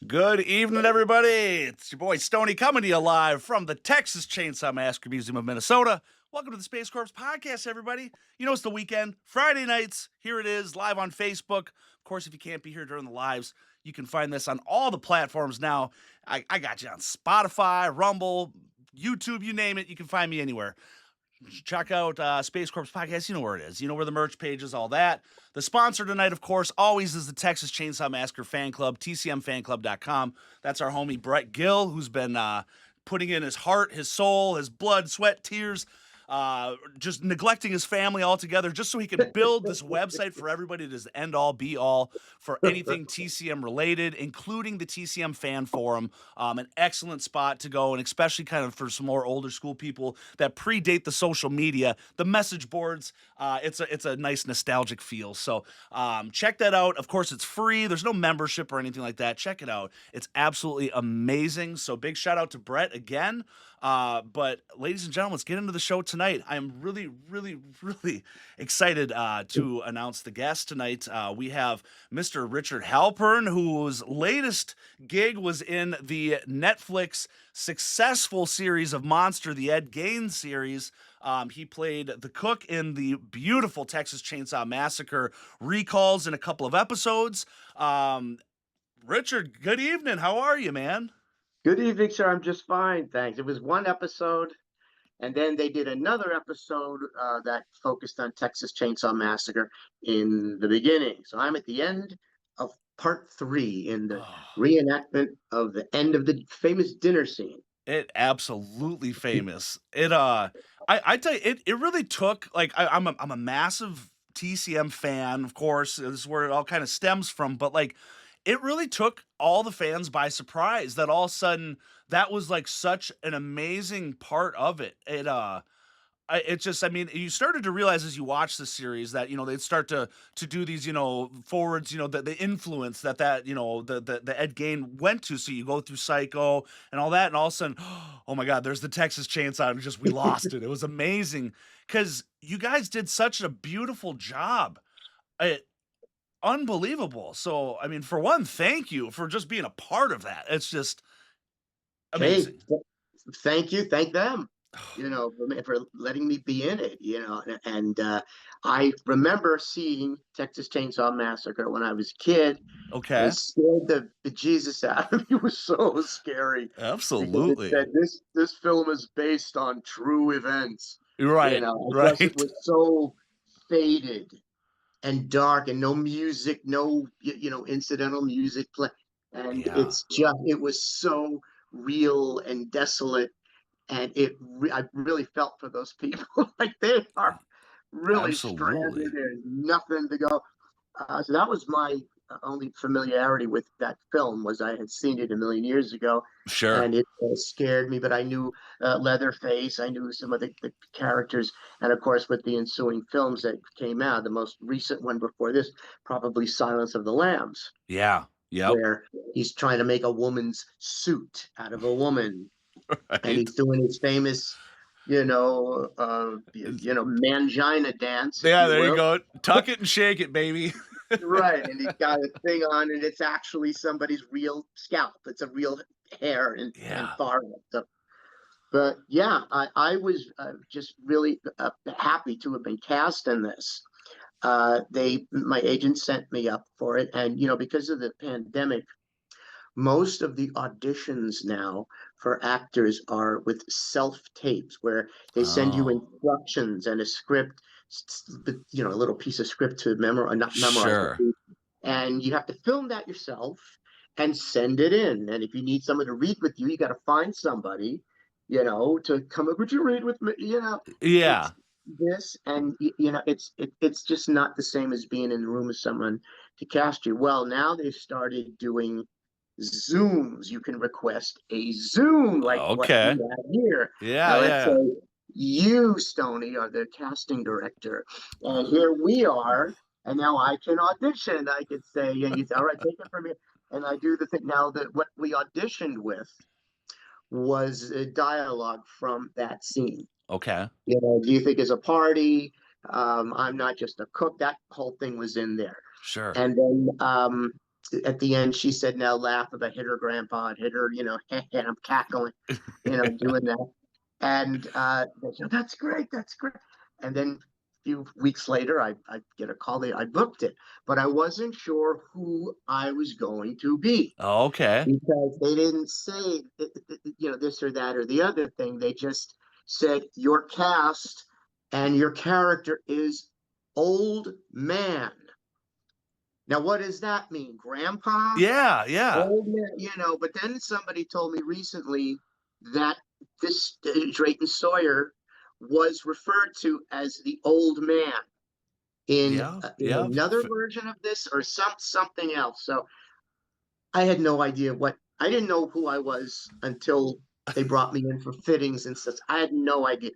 Good evening, everybody. It's your boy Stoney coming to you live from the Texas Chainsaw Massacre Museum of Minnesota. Welcome to the Space Corps Podcast, everybody. You know it's the weekend, Friday nights. Here it is, live on Facebook. Of course, if you can't be here during the lives, you can find this on all the platforms now. I got you on Spotify, Rumble, YouTube, you name it. You can find me anywhere. Check out Space Corps Podcast. You know where it is. You know where the merch page is, all that. The sponsor tonight, of course, always is the Texas Chainsaw Massacre Fan Club, TCMFanclub.com. That's our homie Brett Gill, who's been putting in his heart, his soul, his blood, sweat, tears, just neglecting his family altogether just so he can build this website for everybody to just end all, be all for anything TCM related, including the TCM Fan Forum. An excellent spot to go, and especially kind of for some more older school people that predate the social media, the message boards. It's a nice nostalgic feel. So check that out. Of course, it's free. There's no membership or anything like that. Check it out. It's absolutely amazing. So big shout out to Brett again. But ladies and gentlemen, let's get into the show tonight. I am really, really, really excited to announce the guest tonight. We have Mr. Richard Halpern, whose latest gig was in the Netflix successful series of Monster, the Ed Gein series. He played the cook in the beautiful Texas Chainsaw Massacre recalls in a couple of episodes. Richard, good evening. How are you, man? Good evening, sir. I'm just fine, thanks. It was one episode, and then they did another episode that focused on Texas Chainsaw Massacre in the beginning. So I'm at the end of part 3 in the reenactment of the end of the famous dinner scene. It absolutely famous. It I tell you, it really took, like, I'm a massive TCM fan, of course. This is where it all kind of stems from, but like it really took all the fans by surprise that all of a sudden that was like such an amazing part of it. It just, I mean, you started to realize as you watch the series that, you know, they'd start to do these, you know, forwards, you know, the influence that, you know, the Ed Gein went to. So you go through Psycho and all that, and all of a sudden, oh my God, there's the Texas Chainsaw, and just, we lost it. It was amazing because you guys did such a beautiful job. Unbelievable. So, I mean, for one, thank you for just being a part of that. It's just amazing. Hey, thank you. Thank them, you know, for letting me be in it, you know. And I remember seeing Texas Chainsaw Massacre when I was a kid. Okay. It scared the bejesus out of me. It was so scary. Absolutely. Because it said this film is based on true events. Right. You know, Right. it was so faded and dark, and no music, no, you know, incidental music play, and it's just, it was so real and desolate, and I really felt for those people. Like, they are really stranded. There's nothing to go. So that was my only familiarity with that film, was I had seen it a million years ago. Sure. And it scared me, but I knew Leatherface, I knew some of the characters, and of course with the ensuing films that came out, the most recent one before this, probably Silence of the Lambs. Yeah. Yeah. Where he's trying to make a woman's suit out of a woman. Right. And he's doing his famous, you know, mangina dance. Yeah, there you go. Tuck it and shake it, baby. Right, and he's got a thing on, and it's actually somebody's real scalp. It's a real hair and forehead. So, but yeah, I was just really happy to have been cast in this. My agent sent me up for it, and you know, because of the pandemic, most of the auditions now for actors are with self-tapes, where they send you instructions and a script, you know, a little piece of script to memorize, Sure. and you have to film that yourself and send it in. And if you need someone to read with you, you got to find somebody, you know, to come up. Would you read with me? You know, Yeah. this, and it's just not the same as being in the room with someone to cast you. Well, now they've started doing Zooms. You can request a Zoom like what we Okay. have here. Yeah, Now, let's yeah. say you, Stony, are the casting director, and here we are, and now I can audition. I could say, and you say, all right, take it from here. And I do the thing. Now that what we auditioned with was a dialogue from that scene. Okay. Do you think it's a party? I'm not just a cook. That whole thing was in there. Sure. And then at the end, she said, now laugh about hit her grandpa and hit her, and I'm cackling, doing that. And they said, that's great. That's great. And then a few weeks later, I get a call. I booked it, but I wasn't sure who I was going to be Okay. because they didn't say, this or that or the other thing. They just said, your cast and your character is old man. Now, what does that mean? Grandpa? Yeah, yeah. Old man, but then somebody told me recently that this Drayton Sawyer was referred to as the old man Yeah, in yeah. another version of this or something else. So I had no idea I didn't know who I was until they brought me in for fittings and such. I had no idea.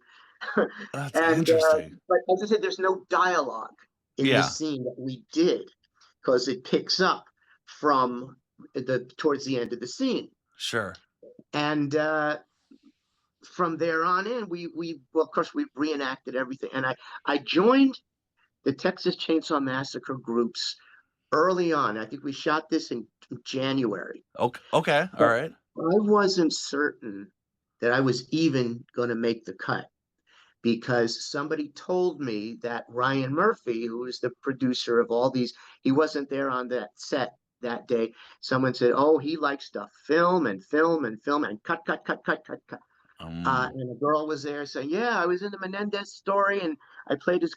That's and interesting. But as I said, there's no dialogue in the Yeah, scene that we did because it picks up from the towards the end of the scene. sure. And from there on in, well, of course, we reenacted everything. And I joined the Texas Chainsaw Massacre groups early on. I think we shot this in January. Okay, okay. All But right. I wasn't certain that I was even going to make the cut because somebody told me that Ryan Murphy, who is the producer of all these, he wasn't there on that set that day. Someone said, "Oh, he likes to film and film and film and cut, cut, cut, cut, cut, cut." And a girl was there saying, "Yeah, I was in the Menendez story and I played his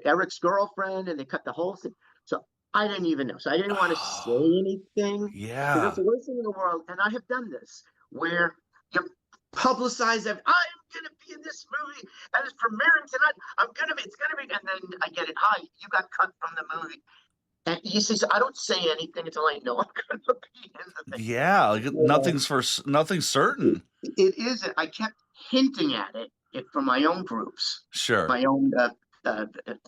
Eric's girlfriend, and they cut the whole thing." So I didn't even know. So I didn't want to say Oh, anything because that's yeah. the worst thing in the world. And I have done this where you publicize that I'm gonna be in this movie and it's premiering tonight. It's gonna be, and then I get it. Hi, you got cut from the movie. And he says, I don't say anything until I know I'm gonna be in the thing. Yeah, like nothing's certain. It isn't. I kept hinting at it from my own groups, Sure. my own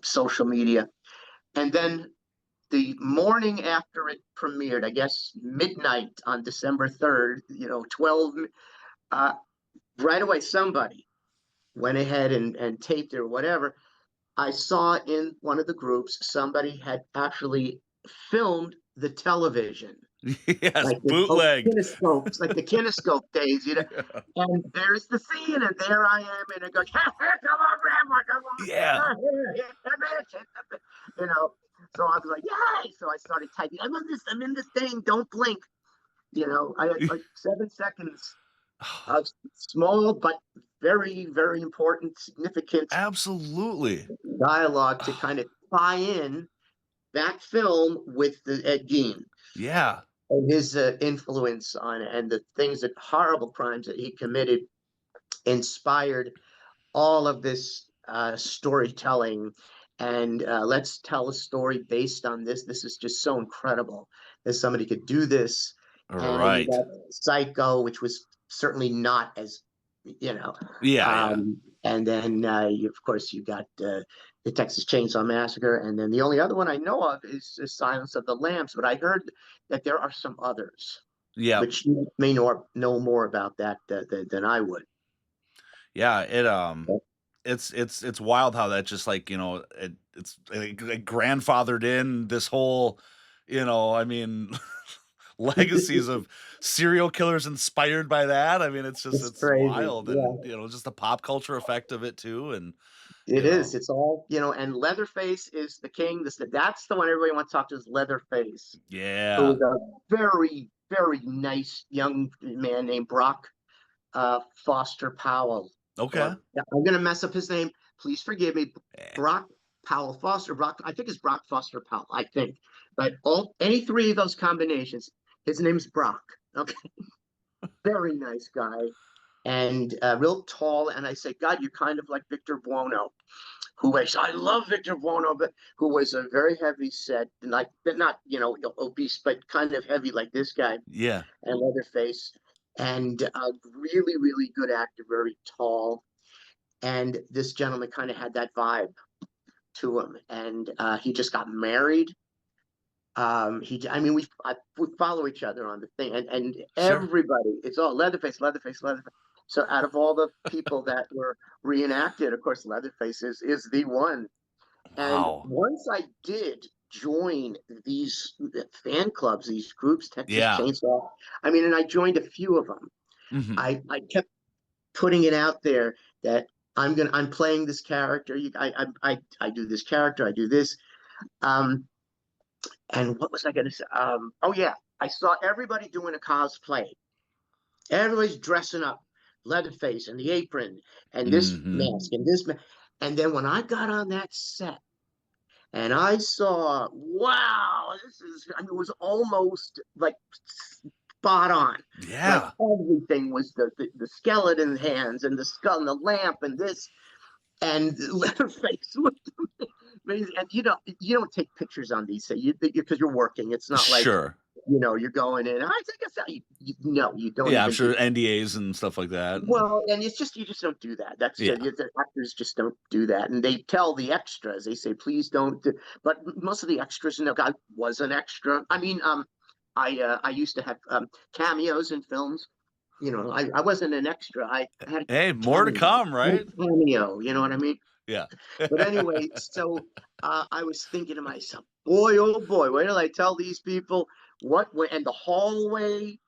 social media. And then the morning after it premiered, I guess midnight on December 3rd, 12, uh, right away, somebody went ahead and taped it or whatever. I saw in one of the groups, somebody had actually filmed the television Yes, like the old bootlegged. kinescopes, like the kinescope days. Yeah. And there's the scene, and there I am, and it goes, come on, Grandma, come Yeah. on, you know. So I was like, yay! So I started typing, I'm in this thing, don't blink. I had like 7 seconds of small but very, very important, significant Absolutely. dialogue to kind of tie in that film with the Ed Gein Yeah. and his influence on it and the things that horrible crimes that he committed inspired all of this storytelling. And let's tell a story based on this. This is just so incredible that somebody could do this. And then you Right. got Psycho, which was certainly not as, you know. Yeah, yeah. And then, of course, you got the Texas Chainsaw Massacre. And then the only other one I know of is the Silence of the Lambs. But I heard that there are some others, Yeah. which you may know more about that than I would. Yeah, it's wild how that just like, it's like grandfathered in this whole, I mean, legacies of serial killers inspired by that. I mean, It's it's crazy. wild Yeah, and, just the pop culture effect of it too. And, it is. It's all, and Leatherface is the king. That's the one everybody wants to talk to is Leatherface, who yeah. is a very, very nice young man named Brock Foster Powell. Okay. Or I'm going to mess up his name. Please forgive me. Eh, Brock Powell Foster. I think it's Brock Foster Powell. I think, but any three of those combinations, his name's Brock. Okay, very nice guy. and real tall. And I said, God, you're kind of like Victor Buono, I love Victor Buono, but who was a very heavy set, like not obese, but kind of heavy like this guy, Yeah. and Leatherface, and a really really good actor, very tall. And this gentleman kind of had that vibe to him, and he just got married. I mean, we follow each other on the thing, and Sure. everybody, it's all Leatherface, Leatherface, Leatherface. So out of all the people that were reenacted, of course, Leatherface is the one. And Wow. once I did join these fan clubs, these groups, Texas Yeah. Chainsaw, I mean, and I joined a few of them. Hmm. I kept putting it out there that I'm playing this character. I do this character. I do this. Um, and what was I going to say? Oh yeah, I saw everybody doing a cosplay. Everybody's dressing up, Leatherface and the apron and this Hmm. mask and this. And then when I got on that set, and I saw, wow, I mean, it was almost like spot on. Like Yeah. everything was the skeleton hands and the skull and the lamp and this and Leatherface was amazing. And you don't take pictures on these because you're working. It's not like Sure. you're going in. I think it's no, you don't Yeah, I'm even do sure that. NDAs and stuff like that. Well, and it's just you just don't do that. That's Yeah. the actors just don't do that, and they tell the extras. They say, "Please don't." But most of the extras, I was an extra. I mean, I used to have cameos in films. I wasn't an extra. I had a Hey, more to cameo. come, I had right? a cameo. You know what I mean? Yeah. But anyway, so I was thinking to myself, boy, oh boy, wait till I tell these people and the hallway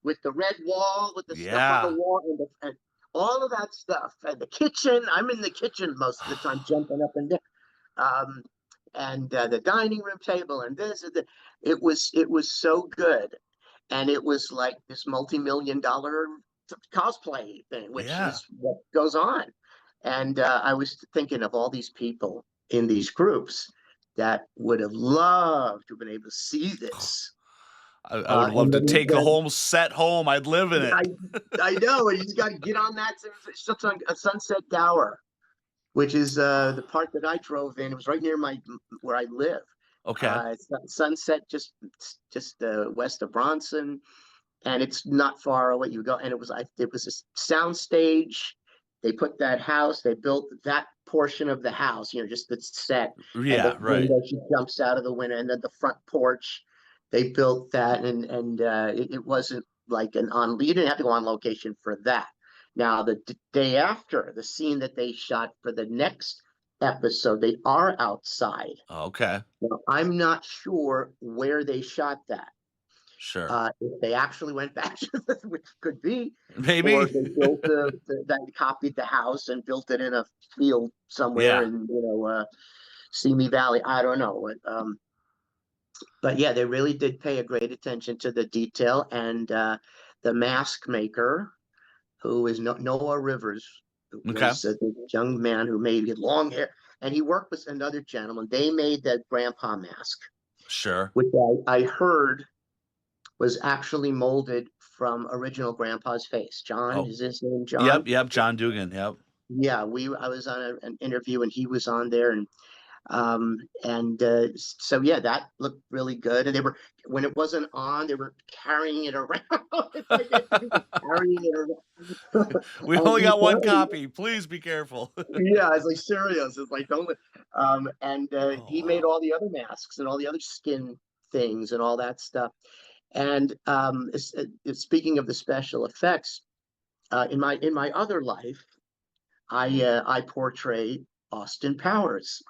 with the red wall, with the stuff on the Yeah. wall, and all of that stuff. And the kitchen, I'm in the kitchen most of the time, jumping up and down. Um, and the dining room table, and this, and it was so good, and it was like this multi-million-dollar cosplay thing, which Yeah. is what goes on. And I was thinking of all these people in these groups that would have loved to have been able to see this. I would love And to then take a home set home. I'd live in I it. I know, and he's got to get on that. It's such a Sunset Gower, which is the part that I drove in. It was right near where I live. Okay. It's Sunset, just west of Bronson, and it's not far away. You go, and it was a sound stage. They put that house. They built that portion of the house. Just the set, and the Yeah, right. window. She jumps out of the window, and then the front porch. They built that, and it wasn't like an on. You didn't have to go on location for that. Now the day after the scene that they shot for the next episode, they are outside. Okay. Now, I'm not sure where they shot that. Sure. If they actually went back to which could be, or Maybe. they built that copied the house and built it in a field somewhere Yeah. in Simi Valley. I don't know. But yeah, they really did pay a great attention to the detail. And the mask maker, who is Noah Rivers, Okay. was the young man who made long hair, and he worked with another gentleman. They made that grandpa mask, Sure. which I heard was actually molded from original grandpa's face. John, Oh, is his name yep. John? Yep. John Dugan. Yep. Yeah, I was on an interview and he was on there, and so yeah, that looked really good. And they were when it wasn't on, they were carrying it around. It's like they were carrying it around. We only got one copy. Please be careful. Yeah, it's like serious. It's like don't. And Oh, he made wow. all the other masks and all the other skin things and all that stuff. And speaking of the special effects, in my other life, I portray Austin Powers.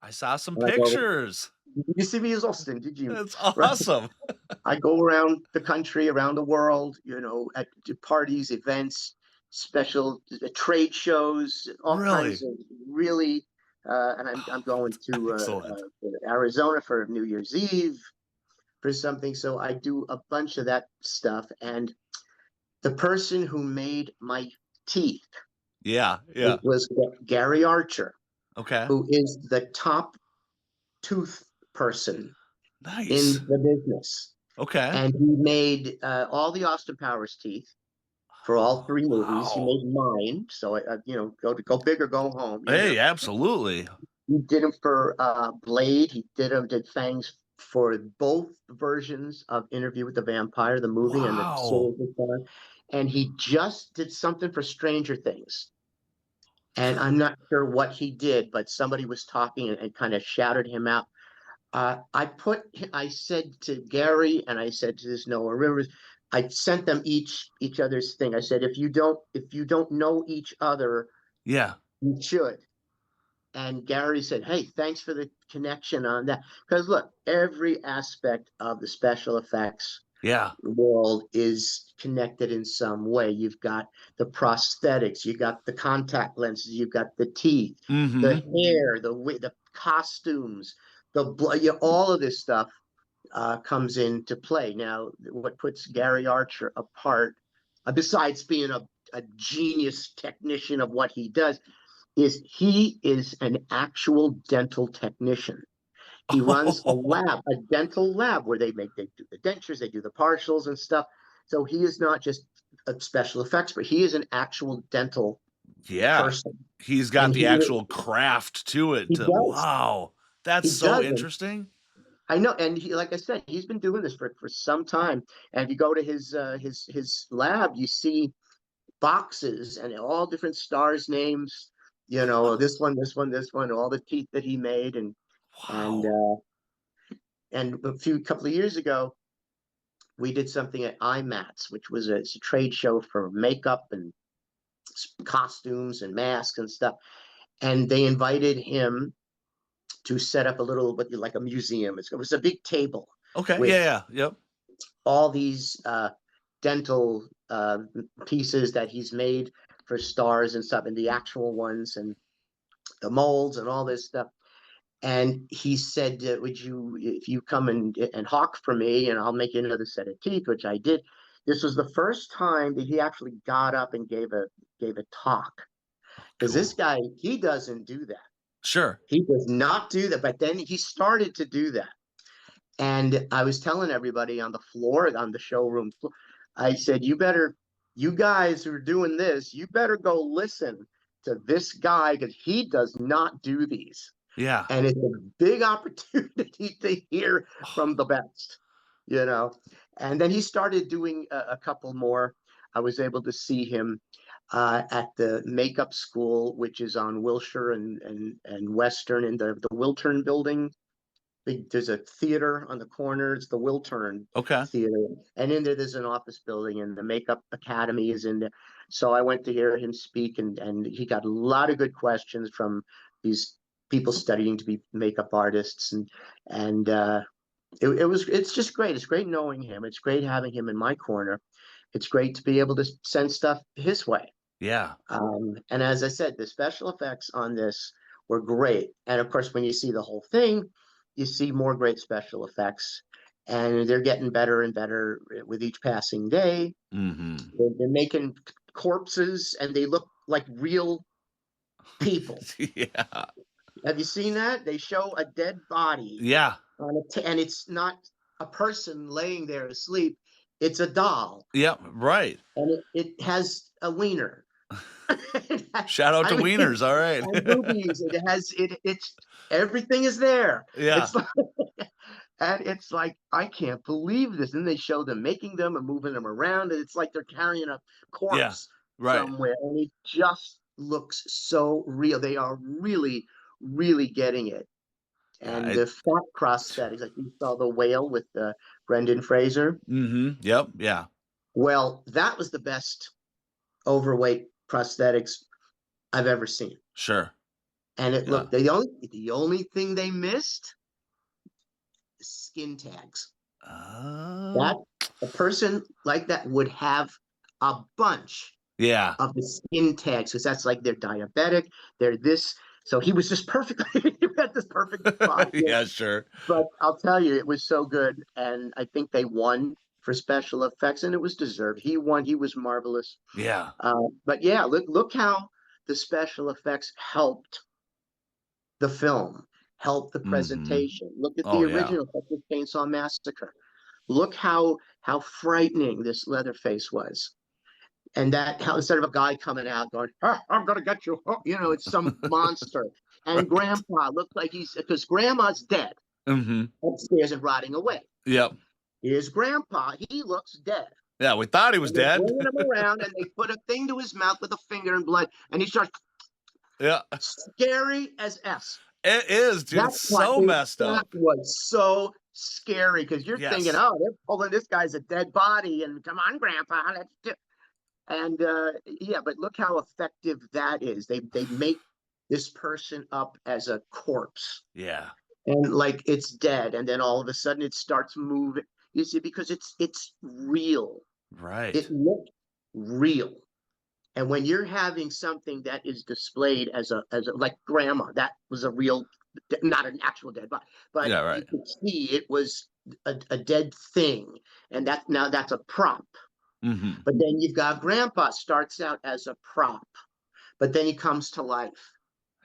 I saw some And I go, pictures. did you see me as Austin? Did you? That's Right. awesome. I go around the country, around the world, at parties, events, special trade shows, all kinds Really? of really. And I'm going to Excellent. Arizona for New Year's Eve for something. So I do a bunch of that stuff. And the person who made my teeth Yeah. Yeah. was Gary Archer, Okay. who is the top tooth person in Nice. the business. Okay. And he made all the Austin Powers teeth. for all three movies. He Wow. made mine, so go big or go home. Hey, absolutely. He did them for Blade. He did Fangs for both versions of Interview with the Vampire, the movie and the Wow. series before. And he just did something for Stranger Things. And I'm not sure what he did, but somebody was talking and kind of shouted him out. I said to Gary and I said to this Noah Rivers, I sent them each other's thing. I said, if you don't know each other, Yeah. you should. And Gary said, hey, thanks for the connection on that. Because look, every aspect of the special effects Yeah. world is connected in some way. You've got the prosthetics, you got the contact lenses, you've got the teeth, the hair, the costumes, the blood, all of this stuff comes into play. Now, what puts Gary Archer apart, besides being a genius technician of what he does, is he is an actual dental technician. He runs a dental lab where they do the dentures, they do the partials and stuff. So he is not just a special effects, but he is an actual dental Yeah. person. He's got And the actual craft to it. he does. Wow. That's He so does. interesting. I know, and like I said, he's been doing this for some time. And if you go to his lab, you see boxes and all different stars names. This one, this one, this one, all the teeth that he made, and Wow. and couple of years ago, we did something at IMATS, which was it's a trade show for makeup and costumes and masks and stuff. And they invited him to set up a little, like a museum. It was a big table Okay. with Yeah. Yep. all these dental pieces that he's made for stars and stuff, and the actual ones and the molds and all this stuff. And he said, if you come and hawk for me, and I'll make you another set of teeth, which I did. This was the first time that he actually got up and gave a talk. Because this Cool. guy, he doesn't do that. Sure. He does not do that. But then he started to do that. And I was telling everybody on the floor, on the showroom floor, I said, you guys who are doing this, you better go listen to this guy because he does not do these. Yeah. And it's a big opportunity to hear from the best, And then he started doing a couple more. I was able to see him at the makeup school, which is on Wilshire and Western in the Wiltern building. There's a theater on the corner. It's the Wiltern Okay. Theater. And in there's an office building, and the Makeup Academy is in there. So I went to hear him speak, and he got a lot of good questions from these people studying to be makeup artists. And it's just great. It's great knowing him. It's great having him in my corner. It's great to be able to send stuff his way. Yeah. And as I said, the special effects on this were great. And of course, when you see the whole thing, you see more great special effects. And they're getting better and better with each passing day. They're making corpses and they look like real people. Yeah. Have you seen that? They show a dead body Yeah. and it's not a person laying there asleep. It's a doll. Yep. Right. And it has a wiener. Shout out to wieners. All right. And boobies. It's everything is there. Yeah. It's like I can't believe this. And they show them making them and moving them around, and it's like they're carrying a corpse Right. somewhere, and it just looks so real. They are really, really getting it. And the fat prosthetics, like you saw the whale with Brendan Fraser. Yep. Yeah. Well, that was the best overweight prosthetics I've ever seen. Sure. And it looked the only thing they missed is skin tags. That a person like that would have a bunch of the skin tags because that's like they're diabetic, they're this. So he was just perfectly he had this perfect body. Yeah, sure. But I'll tell you, it was so good. And I think they won for special effects, and it was deserved. He won, he was marvelous. Yeah. But yeah, look how the special effects helped the film, helped the presentation. Look at the original Texas Chainsaw Massacre. Look how frightening this Leatherface was. And that how instead of a guy coming out going, I'm gonna get you, it's some monster. And Right. Grandpa looked like because Grandma's dead Mm-hmm. upstairs and rotting away. Yep. Here's Grandpa. He looks dead. Yeah, we thought he was And they're dead. bringing him around, and they put a thing to his mouth with a finger and blood, and he starts Yeah. scary as S. It is, dude. It's so messed That up. was so scary because you're thinking, Yes. oh, they're pulling this guy's a dead body, and come on, Grandpa, let's do. And yeah, but look how effective that is. They make this person up as a corpse, Yeah. and like it's dead, and then all of a sudden it starts moving. You see, because it's real. Right. It looked real. And when you're having something that is displayed as a like Grandma, that was a real, not an actual dead body, but Yeah, you right. could see it was a dead thing, and that's a prop. Mm-hmm. But then you've got Grandpa starts out as a prop, but then he comes to life.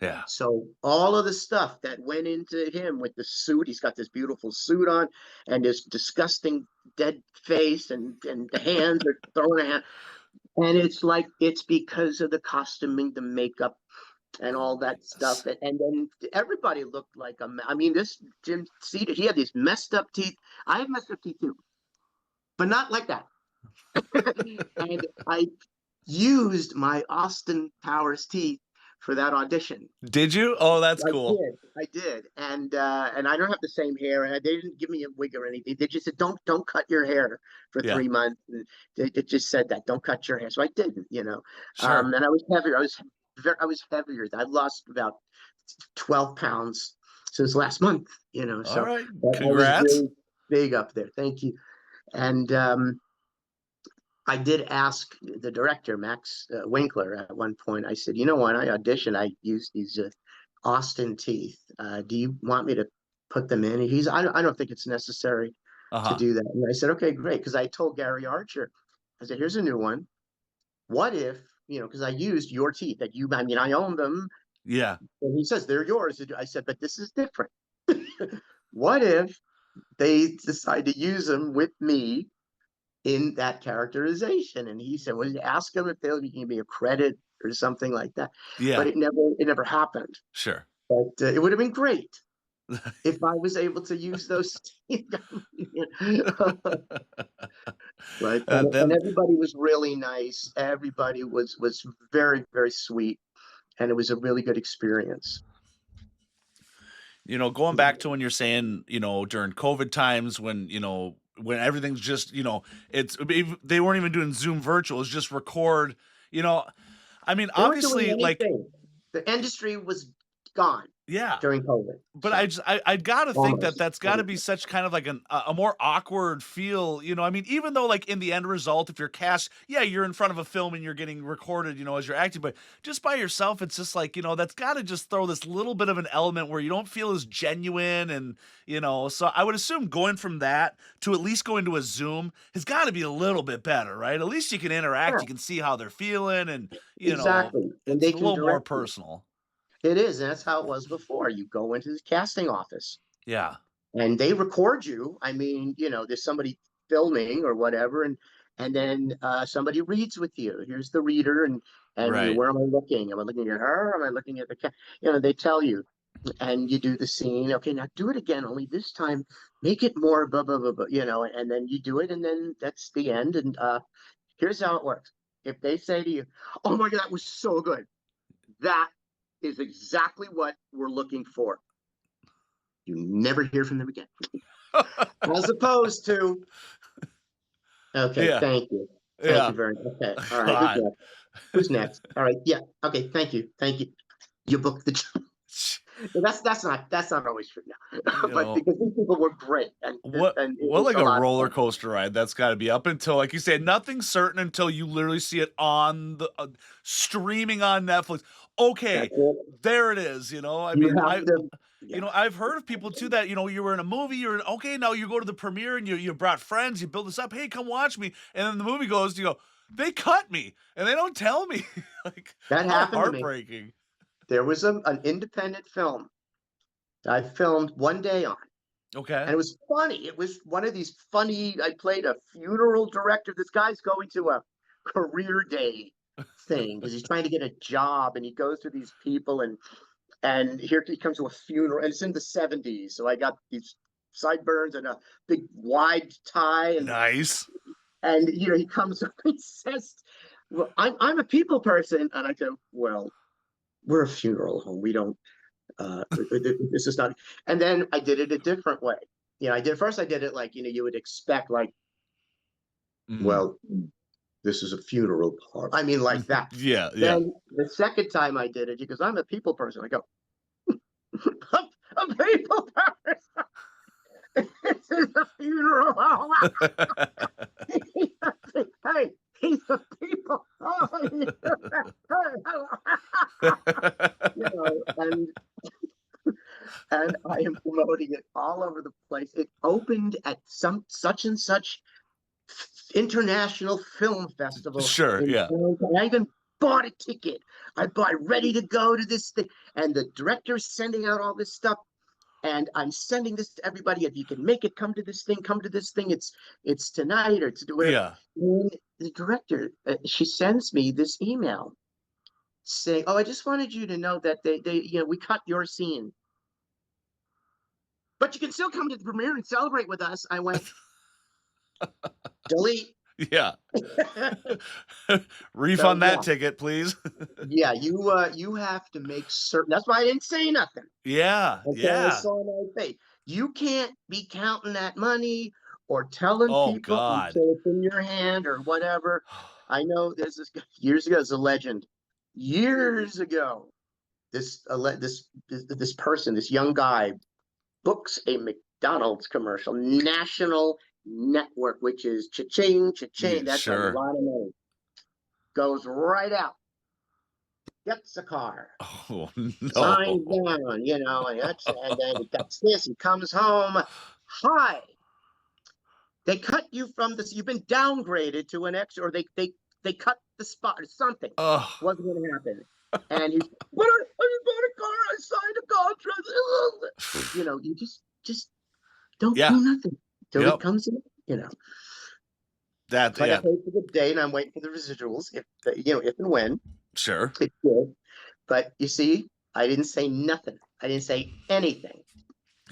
Yeah. So all of the stuff that went into him with the suit, he's got this beautiful suit on, and this disgusting dead face, and the hands are throwing a hand. And it's like it's because of the costuming, the makeup, and all that stuff. Yes. And then everybody looked like I mean, this Jim Cedar, he had these messed up teeth. I have messed up teeth too, but not like that. And I used my Austin Powers teeth for that audition. Did you? Oh, that's cool. I did, and I don't have the same hair, and they didn't give me a wig or anything. They just said, don't cut your hair for Yeah. 3 months. And they just said that, don't cut your hair. So I didn't. Sure. And I was heavier. I was heavier. I lost about 12 pounds since last month. All So right. I was Congrats. really big up there. Thank you. And I did ask the director, Max Winkler, at one point. I said, when I audition, I use these Austin teeth. Do you want me to put them in? And I don't think it's necessary to Uh-huh. do that. And I said, okay, great. Because I told Gary Archer, I said, here's a new one. What if, because I used your teeth I own them. Yeah. And he says, they're yours. I said, but this is different. What if they decide to use them with me in that characterization? And he said, well, ask them if they'll give me a credit or something like that. But Yeah. it never happened. Sure. But it would have been great if I was able to use those. But and Then everybody was really nice. Everybody was very, very sweet, and it was a really good experience. going back to when you're saying, during COVID times when, when everything's just, they weren't even doing Zoom virtual, it's just record, I mean, They weren't doing obviously, like, anything. The industry was gone yeah. during COVID. But So I gotta think that almost. that's gotta be such kind of like a more awkward feel, I mean, even though like in the end result, if you're cast, yeah, you're in front of a film and you're getting recorded, as you're acting, but just by yourself, it's just like, that's gotta just throw this little bit of an element where you don't feel as genuine. And, so I would assume going from that to at least going to a Zoom has gotta be a little bit better, right? At least you can interact, Yeah, you can see how they're feeling, and, exactly. And it's they a can little more direct you. personal. It is, and that's how it was before. You go into the casting office Yeah. and they record you. I mean, there's somebody filming or whatever, and then somebody reads with you. Here's the reader, and Right. where am I looking? Am I looking at her? Am I looking at the they tell you, and you do the scene. Okay, now do it again. Only this time, make it more blah blah blah blah. And then you do it, and then that's the end. And here's how it works. If they say to you, "Oh my God, that was so good," that is exactly what we're looking for. You never hear from them again. As opposed to, okay, Yeah. thank you. Thank Yeah. you very much. Okay. All right. Who's God. next? Who's next? All right. Yeah. Okay. Thank you. Thank you. You booked the job. That's not always true now. You But know, because these people were great, and what and it what was like a a lot of roller fun. coaster ride that's got to be up until, like you said, nothing's certain until you literally see it on the streaming on Netflix. Okay, That's it. there it is. I You mean, have to, yeah. I've heard of people too that you were in a movie. Okay, now you go to the premiere and you brought friends. You build this up. Hey, come watch me. And then the movie goes. You go. They cut me and they don't tell me. Like, That how happened to me. heartbreaking. There was an independent film that I filmed one day on. Okay. And it was funny. It was one of these funny. I played a funeral director. This guy's going to career day thing because he's trying to get a job, and he goes to these people, and here he comes to a funeral, and it's in the 70s. So I got these sideburns and a big wide tie, Nice. and he comes up and says, "Well, I'm a people person," and I go, "Well, we're a funeral home. We don't. This is not." And then I did it a different way. I did it like you would expect, like, well, this is a funeral parlor. I mean, like that. Yeah. Then the second time I did it, because I'm a people person, I go, a people person. This is a funeral home. Hey, he's a people. And I am promoting it all over the place. It opened at some such and such international film festival. Sure, yeah. I even bought a ticket. I bought ready to go to this thing, and the director's sending out all this stuff, and I'm sending this to everybody. If you can make it, come to this thing. Come to this thing. It's tonight or it's whatever. Yeah. And the director, she sends me this email saying, "Oh, I just wanted you to know that they we cut your scene, but you can still come to the premiere and celebrate with us." I went, delete. Yeah. Refund that ticket, please. Yeah, you have to make certain. That's why I didn't say nothing. Yeah. I saw my face. You can't be counting that money or telling people God. until it's in your hand or whatever. I know there's this years ago. It's a legend. Years ago, this person, this young guy, books a McDonald's commercial, national network, which is cha-ching, cha-ching. That's a lot of money. Goes right out, gets a car, Oh no! signs down, and then that's this. He comes home. Hi, they cut you from this. You've been downgraded to an extra, or they cut the spot or something. Wasn't going to happen. And he's, but I bought a car. I signed a contract. You just don't do nothing till it comes in. That's so I got paid for the day, and I'm waiting for the residuals if and when. Sure. It's good. But you see, I didn't say nothing. I didn't say anything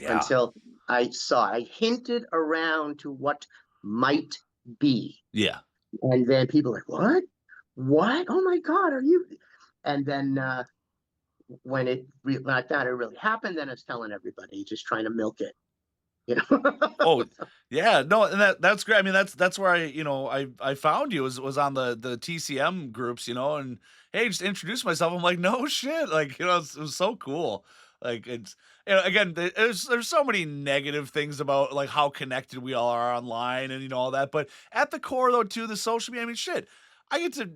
until I saw. I hinted around to what might be. Yeah. And then people were like, "What? What? Oh my God, are you?" And then when I found it really happened, then I was telling everybody, just trying to milk it. Oh yeah, no, and that's great. I mean, that's where I found you was on the TCM groups, and hey, just introduce myself. I'm like, no shit, like it was so cool. Like it's again, there's so many negative things about like how connected we all are online and all that, but at the core though too, the social media. I mean, shit, I get to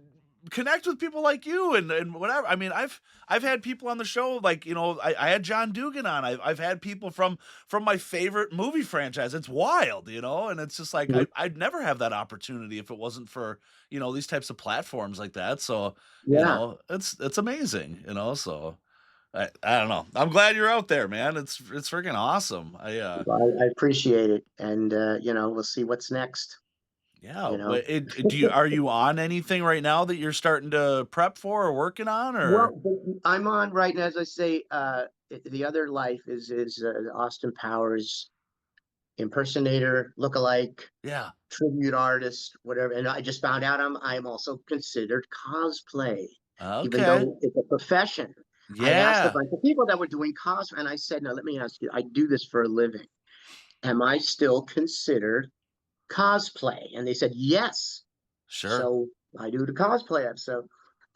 connect with people like you and whatever. I mean, I've had people on the show like I had John Dugan on. I've had people from my favorite movie franchise. It's wild, and it's just like I'd never have that opportunity if it wasn't for these types of platforms like that. So it's amazing, So I don't know. I'm glad you're out there, man. It's freaking awesome. I appreciate it, and we'll see what's next. Yeah. Are you on anything right now that you're starting to prep for or working on, or? Well, I'm on right now, as I say. The other life is Austin Powers impersonator, lookalike, tribute artist, whatever. And I just found out I'm also considered cosplay, even though it's a profession. Yeah. I asked a bunch of people that were doing cosplay, and I said, "Now let me ask you. I do this for a living. Am I still considered cosplay?" And they said yes. Sure. So I do the cosplay episode.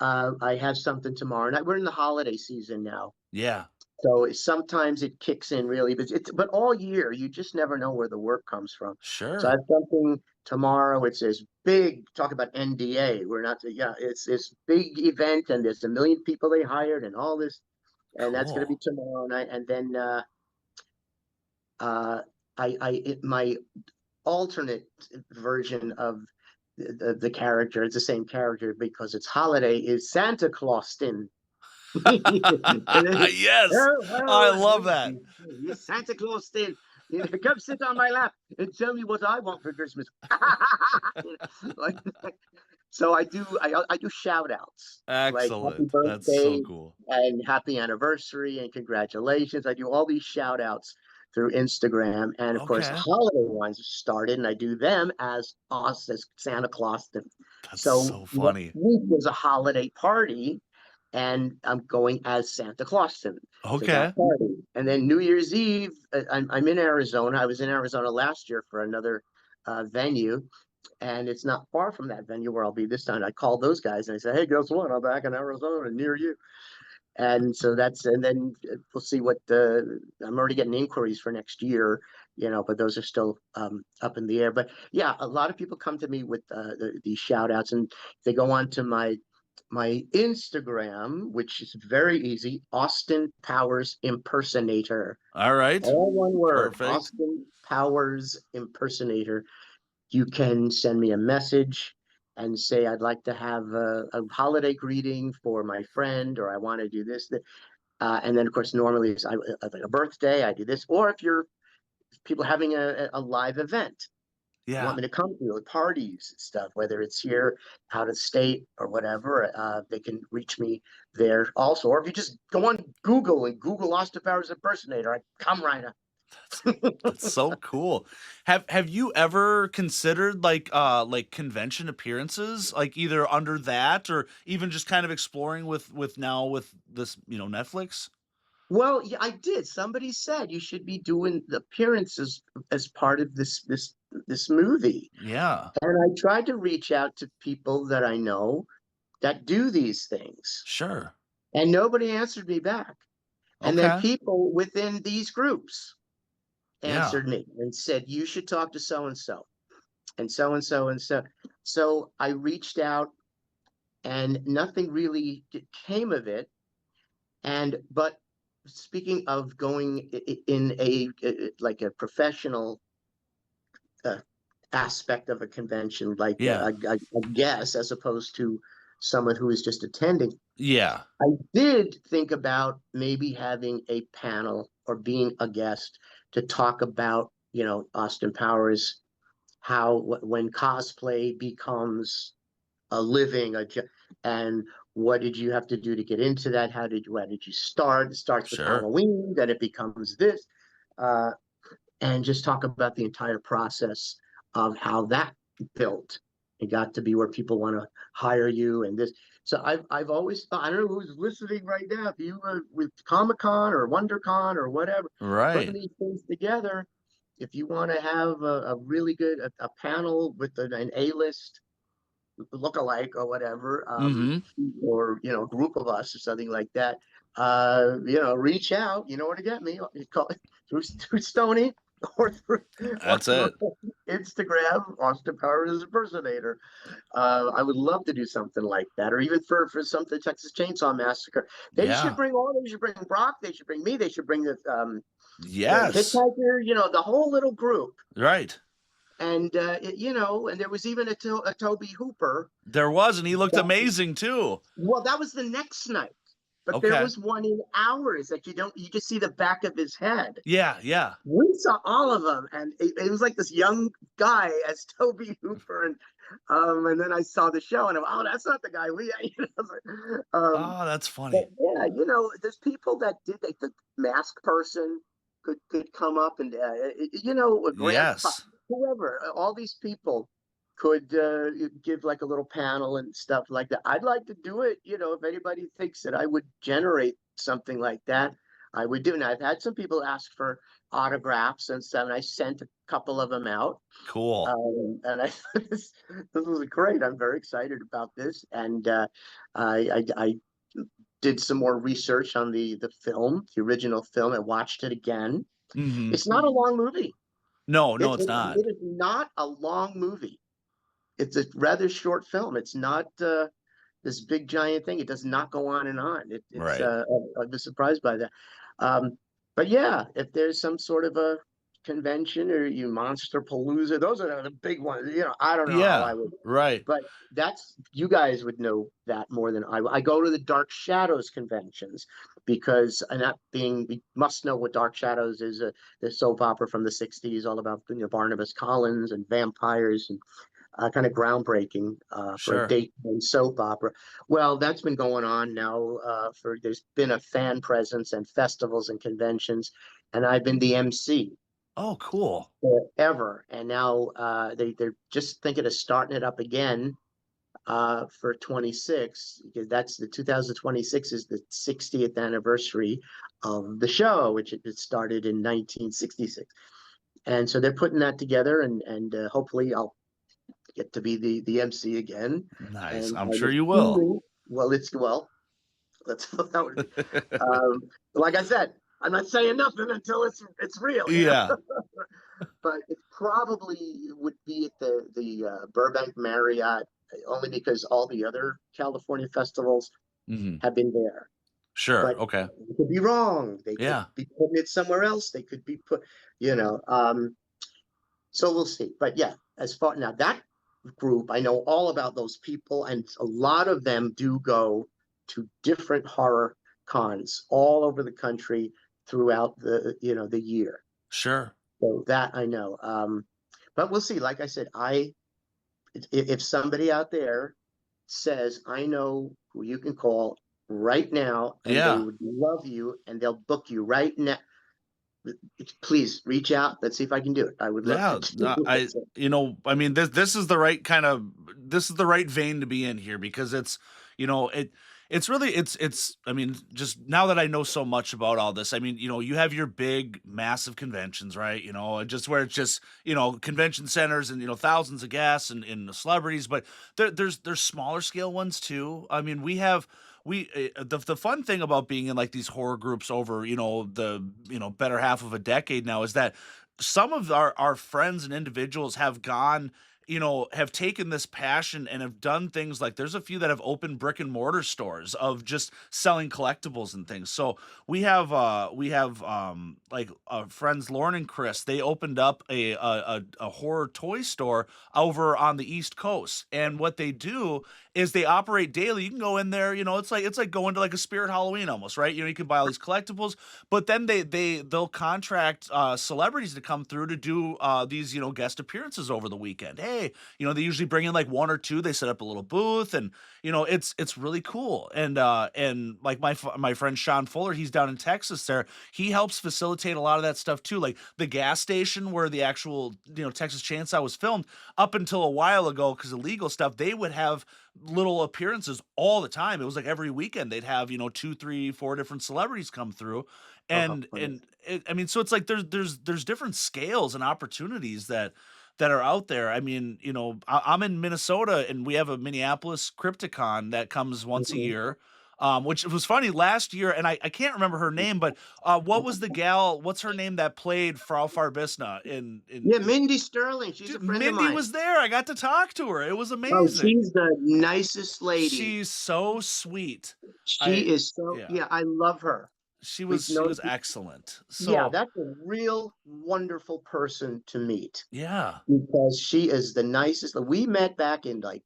I have something tomorrow night. We're in the holiday season now. Yeah. So sometimes it kicks in really, but all year you just never know where the work comes from. Sure. So I have something tomorrow. It's this big, talk about NDA. It's this big event, and there's 1 million people they hired and all this, and that's going to be tomorrow night. And then my alternate version of the character, it's the same character because it's holiday, is Santa Claustin. Yes, I love that. Santa Claustin, come sit on my lap and tell me what I want for Christmas. So I do shout outs like happy Excellent. That's so birthday cool. and happy anniversary and congratulations. I do all these shout outs through Instagram. And of course, the Okay. holiday ones have started, and I do them as us as Santa Claus. That's So so next funny. week there's a holiday party, and I'm going as Santa Claus to Okay. that party. And then New Year's Eve, I'm in Arizona. I was in Arizona last year for another venue, and it's not far from that venue where I'll be this time. I called those guys and I said, "Hey, guess what? I'm back in Arizona near you." And so and then we'll see what I'm already getting inquiries for next year, but those are still up in the air. But yeah, a lot of people come to me with these shout outs, and they go on to my Instagram, which is very easy, Austin Powers Impersonator. All right. All one word, Perfect. Austin Powers Impersonator. You can send me a message and say, I'd like to have a holiday greeting for my friend, or I want to do this. And then, of course, normally it's like a birthday, I do this. Or if you're people having a live event, want Yeah. me to come to parties and stuff, whether it's here, out of state, or whatever, they can reach me there also. Or if you just go on Google and Google Austin Powers impersonator, I come right up. That's so cool. Have you ever considered like convention appearances, like either under that or even just kind of exploring with now with this, Netflix? Well, yeah, I did. Somebody said you should be doing the appearances as part of this movie. Yeah. And I tried to reach out to people that I know that do these things, Sure. and nobody answered me back. And then Okay. people within these groups Yeah. answered me and said, you should talk to so and so and so and so and so. So I reached out, and nothing really came of it. But speaking of going in like a professional uh, aspect of a convention, like Yeah. a guest, as opposed to someone who is just attending, Yeah. I did think about maybe having a panel or being a guest to talk about, Austin Powers, how when cosplay becomes a living, and what did you have to do to get into that? Where did you start? It starts with Sure. Halloween, then it becomes this, uh, and just talk about the entire process of how that built and got to be where people want to hire you and this. So I've always thought, I don't know who's listening right now, if you with Comic Con or WonderCon or whatever, putting Right. these things together. If you want to have a really good a panel with an A-list lookalike or whatever, Mm-hmm. or group of us or something like that, reach out. You know where to get me. You call through Stony or That's through it. Instagram, Austin Powers impersonator. I would love to do something like that, or even for something Texas Chainsaw Massacre. Yeah. They should bring Brock. They should bring me. They should bring the Yes. hitchhiker. The whole little group. Right. And and there was even a Toby Hooper. There was, and he looked That, amazing too. well, that was the next night, but there Okay. was one in ours that you just see the back of his head. Yeah. Yeah. We saw all of them, and it was like this young guy as Toby Hooper, and then I saw the show, and oh, that's not the guy we, Oh, that's but funny. yeah, there's people that did the mask person could come up and grandpa, Yes. whoever, all these people could give like a little panel and stuff like that. I'd like to do it. If anybody thinks that I would generate something like that, I would do. And I've had some people ask for autographs and stuff, and I sent a couple of them out. Cool. And I this was great. I'm very excited about this, and I did some more research on the film, the original film. I watched it again. Mm-hmm. It's not a long movie. No, no, It, it's it, not. it is not a long movie. It's a rather short film. It's not this big giant thing. It does not go on and on. Right. I was surprised by that. Um, but yeah, if there's some sort of a convention or you Monster Palooza, those are the big ones. I don't know how Yeah. I would, Right. but that's you guys would know that more than I. I go to the Dark Shadows conventions because, and that being, we must know what Dark Shadows is. The soap opera from the '60s, all about Barnabas Collins and vampires and kind of groundbreaking for a Sure. daytime soap opera. Well, that's been going on now there's been a fan presence and festivals and conventions, and I've been the MC Oh, cool. forever. And now they're just thinking of starting it up again for 26, because that's the 2026 is the 60th anniversary of the show, which it started in 1966. And so they're putting that together, and hopefully I'll get to be the MC again. Nice. And I'm I'm sure you will. assuming, well, let's that would, um, like I said, I'm not saying nothing until it's real, Yeah. But it probably would be at the Burbank Marriott, only because all the other California festivals Hmm. have been there. Sure. But Okay. they could be wrong. They could Yeah. be putting it somewhere else. They could be put, you know. So we'll see. But yeah, as far now that group, I know all about those people, and a lot of them do go to different horror cons all over the country throughout the year. Sure. So that I know. But we'll see. Like I said, if somebody out there says, I know who you can call right now, and they Yeah. would love you, and they'll book you right now, please reach out. Let's see if I can do it. I would love to Yeah. do it. So, I mean, this is the right kind of this is the right vein to be in here because it's, it's really I mean, just now that I know so much about all this, I mean, you have your big massive conventions, right? Just where it's just, convention centers and thousands of guests and celebrities, but there's smaller scale ones too. I mean, the fun thing about being in like these horror groups over, the better half of a decade now is that some of our friends and individuals have gone, have taken this passion and have done things like there's a few that have opened brick and mortar stores of just selling collectibles and things. So we have like friends Lauren and Chris, they opened up a horror toy store over on the East Coast. And what they do is they operate daily. You can go in there, it's like going to like a Spirit Halloween almost, right? You can buy all these collectibles, but then they'll contract celebrities to come through to do these guest appearances over the weekend. Hey, they usually bring in like one or two. They set up a little booth, and it's really cool. And like my friend Sean Fuller, he's down in Texas. There, he helps facilitate a lot of that stuff too. Like the gas station where the actual Texas Chainsaw was filmed, up until a while ago, because of legal stuff, they would have little appearances all the time. It was like every weekend they'd have two, three, four different celebrities come through, oh, I mean, so it's like there's different scales and opportunities that are out there. I mean, I'm in Minnesota and we have a Minneapolis Crypticon that comes once a okay. year. Which was funny last year, and I can't remember her name, but what was the gal? What's her name that played Frau Farbissina Yeah, Mindy Sterling. She's a Dude, friend of Mindy mine. was there. I got to talk to her. It was Oh, amazing. she's the nicest lady. She's so sweet. She I is so, Yeah, yeah, I love her. she We was she know, was excellent. yeah, So that's a real wonderful person to meet, yeah, because she is the nicest. We met back in like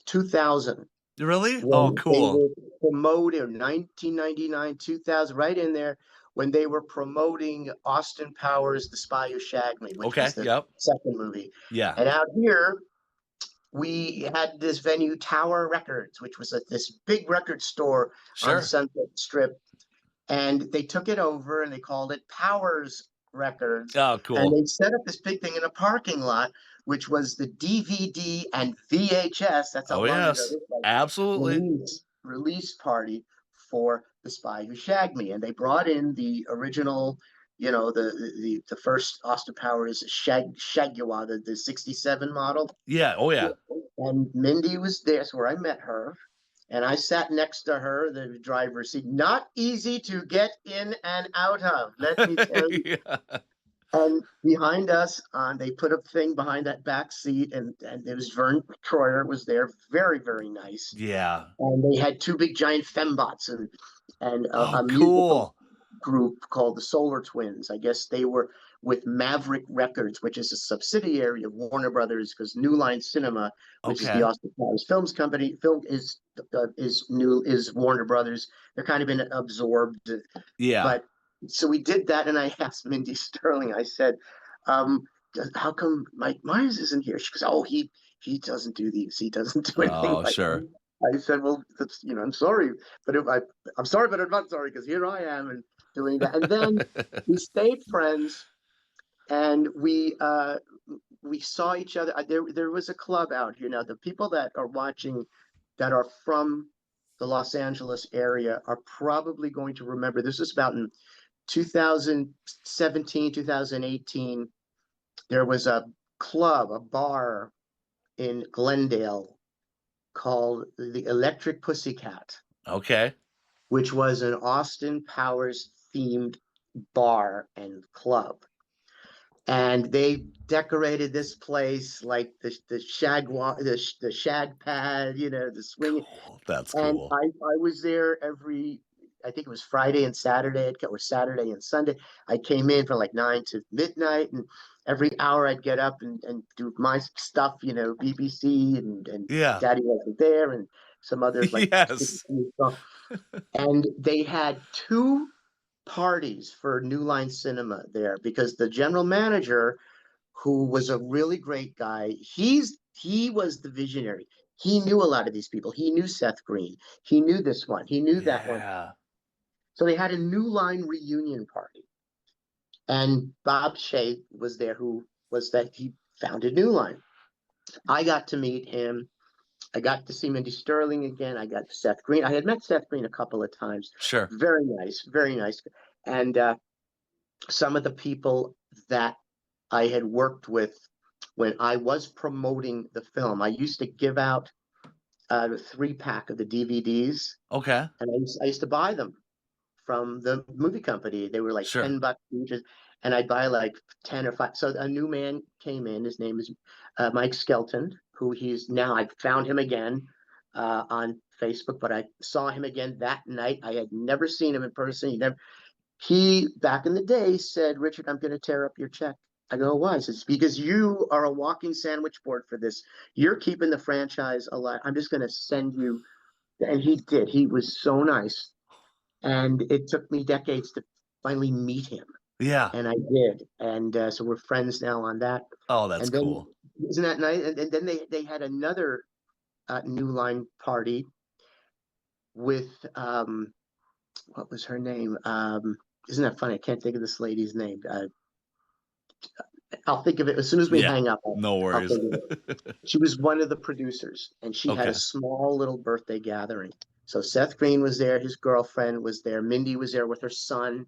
2000 really? Oh, when they cool. were promoting 1999, 2000, right in there when they were promoting Austin Powers, The Spy Who Shagged Me, which Okay. was the Yep. second movie. Yeah. And out here, we had this venue, Tower Records, which was this big record store on Sure. Sunset Strip, and they took it over and they called it Powers Records, Oh, and cool. they set up this big thing in a parking lot, which was the DVD and VHS. That's how Oh, long ago yes. this was. Absolutely. Release party for The Spy Who Shagged Me, and they brought in the original. The first Austin Powers Shaggua, the '67 model, Yeah. Oh, yeah. and Mindy was there. So where I met her, and I sat next to her, the driver's seat. Not easy to get in and out of, let me tell you. Yeah. And behind us, they put a thing behind that back seat, and it was Vern Troyer was there, very, very nice. Yeah. And they had two big giant fembots, and Oh, a musical cool. group called the Solar Twins. I guess they were with Maverick Records, which is a subsidiary of Warner Brothers, because New Line Cinema, which is the Okay. Austin Powers Films company, is Warner Brothers. They're kind of been absorbed, Yeah. but so we did that, and I asked Mindy Sterling. I said, um, "How come Mike Myers isn't here?" She goes, "Oh, he doesn't do these. He doesn't do anything Oh, like sure. that. I said, well, that's, I'm sorry, but I'm sorry, but I'm not sorry, because here I am and doing that. And then we stayed friends, and we saw each other. There was a club out here. Now, the people that are watching that are from the Los Angeles area are probably going to remember this was about in 2017, 2018. There was a club, a bar in Glendale called the Electric Pussycat, Okay. which was an Austin Powers themed bar and club. And they decorated this place like the shag pad, the swing. Cool. That's And cool. I was there I think it was Friday and Saturday, or Saturday and Sunday. I came in from like 9 to midnight, and every hour I'd get up and do my stuff, BBC and Yeah. Daddy Wasn't There and some other like Yes. stuff. And they had two parties for New Line Cinema there, because the general manager, who was a really great guy, he was the visionary. He knew a lot of these people. He knew Seth Green. He knew this one. He knew that one. Yeah. So they had a New Line reunion party, and Bob Shea was there, who was that he founded New Line. I got to meet him. I got to see Mindy Sterling again. I got Seth Green. I had met Seth Green a couple of times. Sure. Very nice, very nice. And some of the people that I had worked with when I was promoting the film, I used to give out a 3-pack of the DVDs, Okay. and I used to buy them from the movie company. They were like Sure. $10 each, and I'd buy like 10 or 5. So a new man came in. His name is Mike Skelton, who he's now. I found him again on Facebook, but I saw him again that night. I had never seen him in person. He back in the day said, "Richard, I'm going to tear up your check." I go, "Why?" He says, "Because you are a walking sandwich board for this. You're keeping the franchise alive. I'm just going to send you." And he did. He was so nice. And it took me decades to finally meet him. Yeah. And I did. And so we're friends now on that. Oh, that's And then, cool. isn't that nice? And then they had another New Line party with, what was her name? Isn't that funny? I can't think of this lady's name. I'll think of it as soon as we Yeah. hang up. No I'll worries. think of it. She was one of the producers, and she had a Okay. small little birthday gathering. So Seth Green was there, his girlfriend was there, Mindy was there with her son,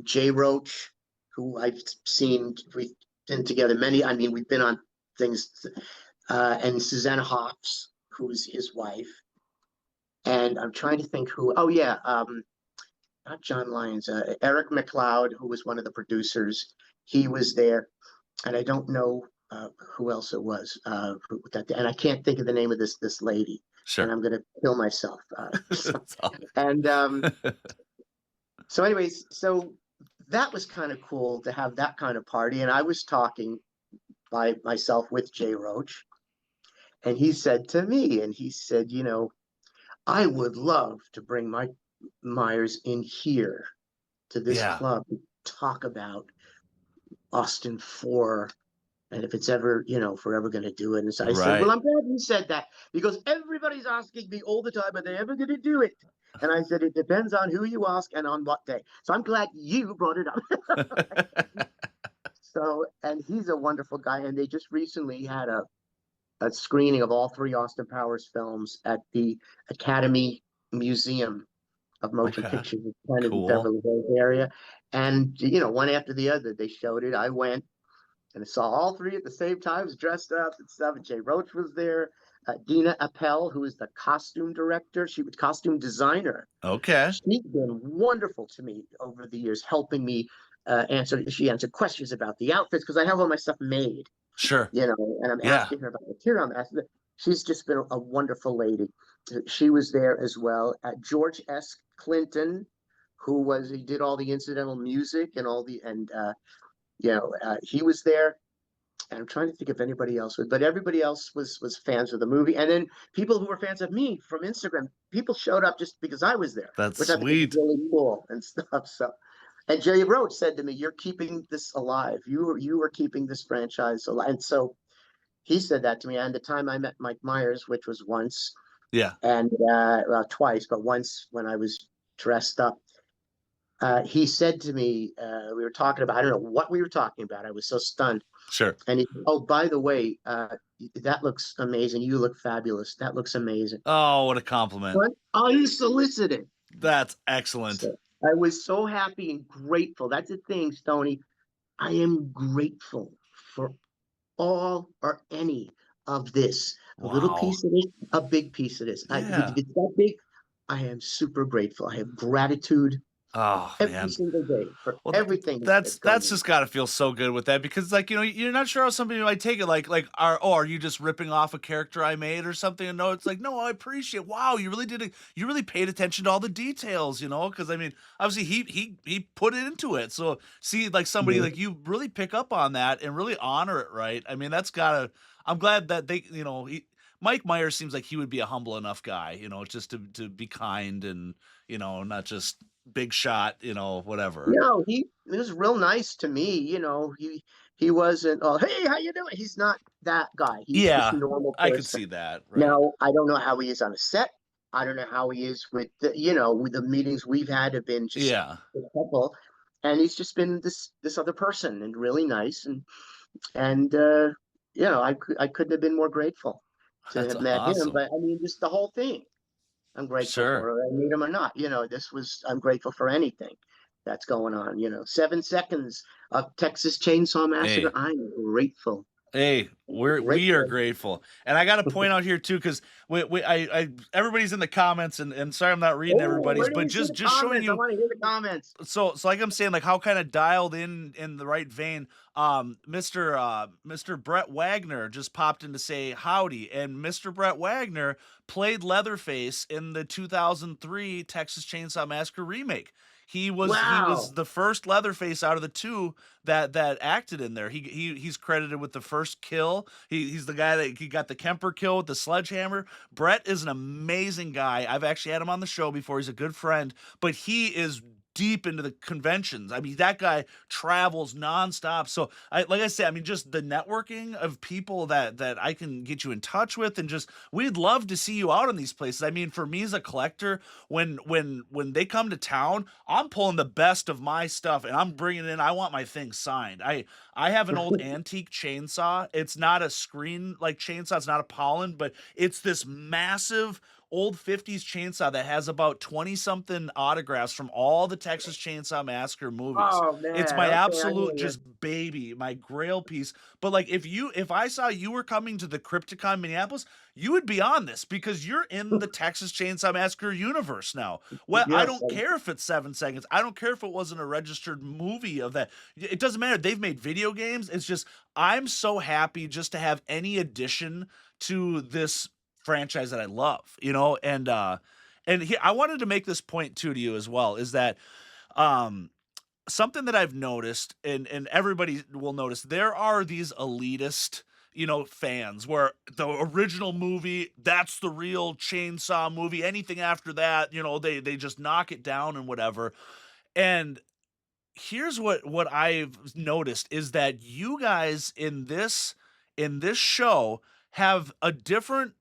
Jay Roach, who I've seen, we've been together many. I mean, we've been on things, and Susanna Hoffs, who's his wife, and I'm trying to think who. Oh yeah, not John Lyons, Eric McLeod, who was one of the producers. He was there, and I don't know who else it was. And I can't think of the name of this lady, and Sure. I'm gonna kill myself. And so, anyways, so that was kind of cool to have that kind of party. And I was talking by myself with Jay Roach, and he said to me, and he said, I would love to bring Mike Myers in here to this Yeah. club to talk about Austin 4, and if it's ever, if we're ever going to do it. And so I said, well, Right. I'm glad you said that, because everybody's asking me all the time, are they ever going to do it? And I said, it depends on who you ask and on what day. So I'm glad you brought it up. So, and he's a wonderful guy. And they just recently had a screening of all 3 Austin Powers films at the Academy Museum of Motion Okay. Pictures, kind of in Cool. Beverly Hills area. And, one after the other, they showed it. I went and I saw all 3 at the same time, was dressed up and stuff. And Jay Roach was there. Dina Appel, who is the costume director, she was costume designer. Okay. She's been wonderful to me over the years, helping me She answered questions about the outfits, because I have all my stuff made, Sure. and I'm Yeah. asking her about material. She's just been a wonderful lady. She was there as well. George S. Clinton, he did all the incidental music and he was there. And I'm trying to think if anybody else was, but everybody else was fans of the movie. And then people who were fans of me from Instagram, people showed up just because I was there, That's which I think is sweet. really cool and stuff. So, and Jay Roach said to me, "You're keeping this alive. You are keeping this franchise alive." And so he said that to me. And the time I met Mike Myers, which was once, Yeah. and well, twice, but once when I was dressed up, he said to me, we were talking about, I don't know what we were talking about. I was so stunned. Sure. And he, oh, by the way, that looks amazing. You look fabulous. That looks amazing. Oh, what a compliment. What? Oh, you solicited. That's excellent. So I was so happy and grateful. That's the thing, Stony. I am grateful for all or any of this. A little Wow. piece of this, a big piece of this. Yeah. If it's that big, I am super grateful. I have gratitude Oh, every man. single day for Well, everything that's that's going that's on. just got to feel so good with that because, like, you're not sure how somebody might take it. Are you just ripping off a character I made or something? And no, it's like, no, I appreciate. Wow, you really did it. You really paid attention to all the details, because I mean, obviously he put it into it. So see, like somebody Mhm. like you really pick up on that and really honor it, right? I mean, that's gotta. I'm glad that Mike Myers seems like he would be a humble enough guy, just to be kind and not just big shot, whatever. No, he was real nice to me. He wasn't, oh, hey, how you doing? He's not that guy. He's just a Yeah, normal I could person. see that, right. Now, I don't know how he is on a set. I don't know how he is with with the meetings we've had have been just Yeah, a couple, and he's just been this other person and really nice and I couldn't have been more grateful to that's have met him. awesome. But I mean, just the whole thing, I'm grateful Sure. for. I meet him or not, I'm grateful for anything that's going on. 7 seconds of Texas Chainsaw Massacre. Hey, I'm grateful. hey, we are Grateful. grateful, and I got to point out here too, because everybody's in the comments, and sorry I'm not reading Oh, everybody's, where do but we see just the showing comments? I you. want to hear the comments. So like I'm saying, like how kind of dialed in the right vein. Mr. Brett Wagner just popped in to say howdy, and Mr. Brett Wagner played Leatherface in the 2003 Texas Chainsaw Massacre remake. He was Wow. the first Leatherface out of the two that acted in there. He's credited with the first kill. He's the guy that he got the Kemper kill with the sledgehammer. Brett is an amazing guy. I've actually had him on the show before. He's a good friend, but he is deep into the conventions. I mean, that guy travels nonstop. So, like I said, I mean, just the networking of people that I can get you in touch with, and just we'd love to see you out in these places. I mean, for me as a collector, when they come to town, I'm pulling the best of my stuff and I'm bringing in. I want my thing signed. I have an old antique chainsaw. It's not a screen like chainsaw. It's not a pollen, but it's this massive old 50s chainsaw that has about 20 something autographs from all the Texas Chainsaw Massacre movies. Oh It's man. my Okay, I absolute hear you. just baby, my grail piece. But like if I saw you were coming to the Crypticon Minneapolis, you would be on this because you're in the Texas Chainsaw Massacre universe now. Well, I Yes. don't care if it's 7 seconds. I don't care if it wasn't a registered movie of that. It doesn't matter. They've made video games. It's just I'm so happy just to have any addition to this franchise that I love, and here I wanted to make this point too to you as well is that um something that I've noticed and everybody will notice there are these elitist fans where the original movie that's the real chainsaw movie, anything after that they just knock it down and whatever. And here's what I've noticed is that you guys in this show have a different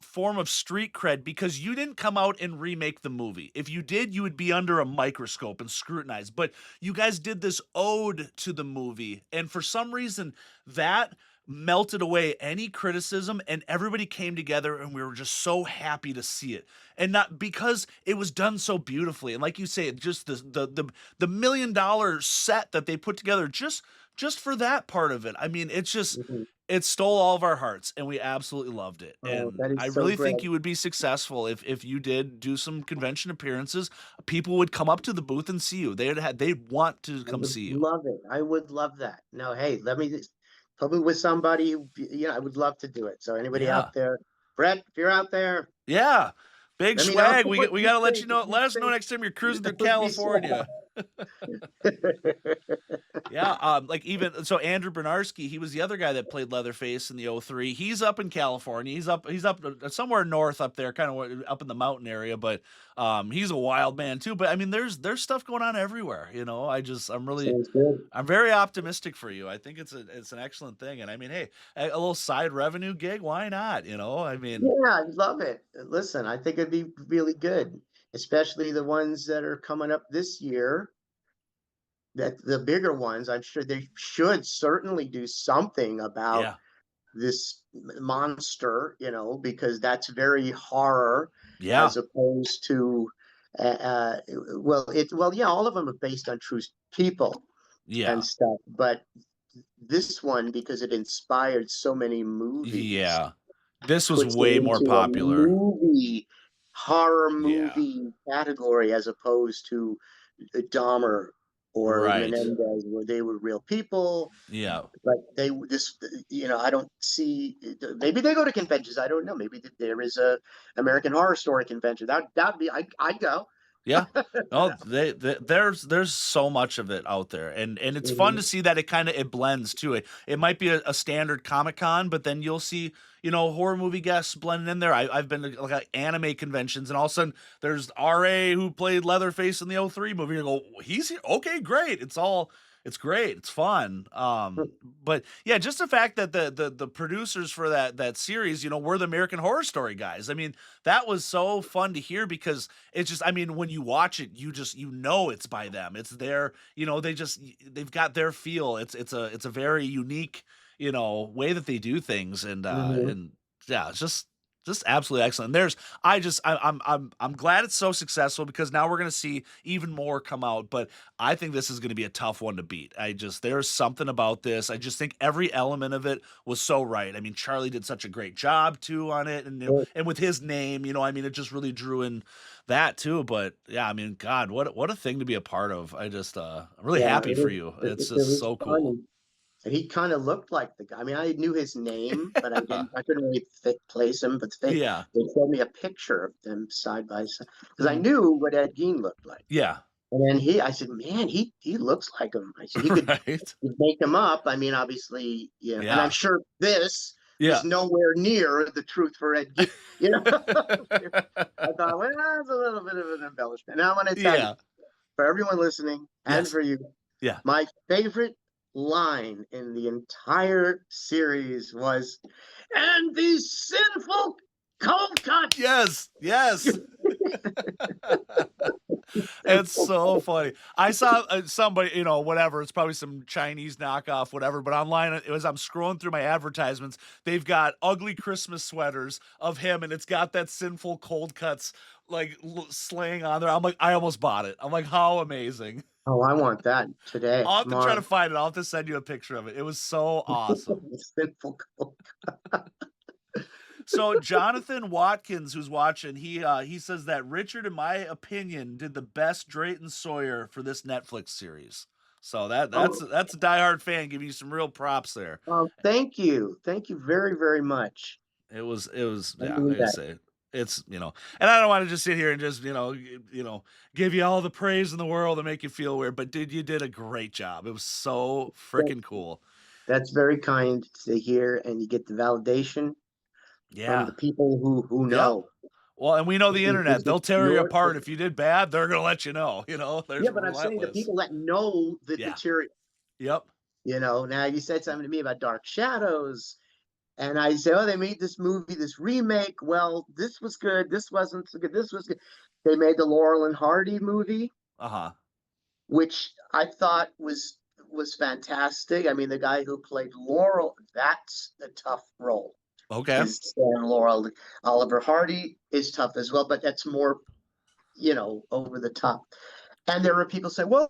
form of street cred because you didn't come out and remake the movie. If you did, you would be under a microscope and scrutinized. But you guys did this ode to the movie, and for some reason that melted away any criticism and everybody came together and we were just so happy to see it, and not because it was done so beautifully, and like you say, just the $1 million set that they put together just for that part of it. I mean, Mhm. it stole all of our hearts and we absolutely loved it. Oh, And that I is so really great. think you would be successful if you did do some convention appearances. People would come up to the booth and see you. They'd want to I come would see you. love it. I would love that. No, hey, let me just put me with somebody who, I would love to do it. So anybody Yeah. out there, Brett, if you're out there, Yeah. Big let me know. swag. We got to let you know. If you Let us know think next time you're cruising through that would be California. swell. Yeah, Yeah, like even so, Andrew Bernarski, he was the other guy that played Leatherface in the '03. He's up in California. He's up somewhere north up there, kind of up in the mountain area. But he's a wild man too. But I mean, there's stuff going on everywhere. Sounds good. I'm very optimistic for you. I think it's an excellent thing. And I mean, hey, a little side revenue gig, why not? I mean, Yeah, I love it. Listen, I think it'd be really good, especially the ones that are coming up this year. That the bigger ones, I'm sure they should certainly do something about yeah, this monster, because that's very horror yeah, as opposed to, yeah, all of them are based on true people and yeah, stuff, but this one, because it inspired so many movies, yeah. This was puts it way more into a popular. horror Yeah, movie category as opposed to Dahmer or right. Menendez, where they were real people. Yeah. But I don't see. Maybe they go to conventions. I don't know. Maybe there is a American Horror Story convention. That'd be. I'd go. Yeah. No, there's so much of it out there, and it's fun to Mhm. see that it blends too. It might be a standard Comic Con, but then you'll see horror movie guests blending in there. I've been to like anime conventions, and all of a sudden there's R.A. who played Leatherface in the '03 movie. You go, he's here. Okay, great. It's great. It's fun. But yeah, just the fact that the producers for that series, were the American Horror Story guys. I mean, that was so fun to hear because it's just, I mean, when you watch it, it's by them. It's their, they've got their feel. It's a very unique, way that they do things, Mhm. and yeah, it's just absolutely excellent. I'm glad it's so successful because now we're gonna see even more come out. But I think this is gonna be a tough one to beat. There's something about this. I just think every element of it was so right. I mean, Charlie did such a great job too on it, and Well, and with his name, I mean, it just really drew in that too. But yeah, I mean, God, what a thing to be a part of. I'm really yeah, happy for you. It's it just was so cool. fun. And he kind of looked like the guy. I mean, I knew his name, but I couldn't really place him. But Yeah. they showed me a picture of them side by side because I Mhm. knew what Ed Gein looked like. Yeah. And then I said, man, he looks like him. I said, Right. you'd make him up. I mean, obviously, and I'm Yeah. sure this is Yeah. nowhere near the truth for Ed Gein. I thought, well, that's a little bit of an embellishment. Now, I want to tell you, Yeah. for everyone listening and Yes. for you, Yeah. my favorite line in the entire series was, and these sinful cold cuts. Yes. Yes. It's so funny. I saw somebody, whatever. It's probably some Chinese knockoff, whatever. But online, I'm scrolling through my advertisements, they've got ugly Christmas sweaters of him, and it's got that sinful cold cuts like slaying on there. I'm like, I almost bought it. I'm like, how amazing. Oh, I want that today, I'll have to try to tomorrow. find it. I'll have to send you a picture of it. It was so awesome. Sinful cold. So Jonathan Watkins, who's watching, he says that Richard, in my opinion, did the best Drayton Sawyer for this Netflix series. So Oh, that's a diehard fan giving you some real props there. thank you very, very much. It was I yeah, mean like I that. say, it's and I don't want to just sit here and just give you all the praise in the world and make you feel weird, but dude, you did a great job. It was so that. freaking cool. That's very kind to hear, and you get the validation from Yeah. the people who Yep. know. Well, and we know the Is internet. it They'll tear you your apart. If you did bad, they're gonna let you know. There's Yeah, but I'm saying the relentless. people that know the Yeah. material. Yep. Now you said something to me about Dark Shadows, and I say, oh, they made this movie, this remake. Well, this was good. This wasn't so good. This was good. They made the Laurel and Hardy movie, Uh-huh. which I thought was fantastic. I mean, the guy who played Laurel, that's the tough role. Okay. Is Stan Laurel. Oliver Hardy is tough as well, but that's more, over the top. And there were people saying, "Well,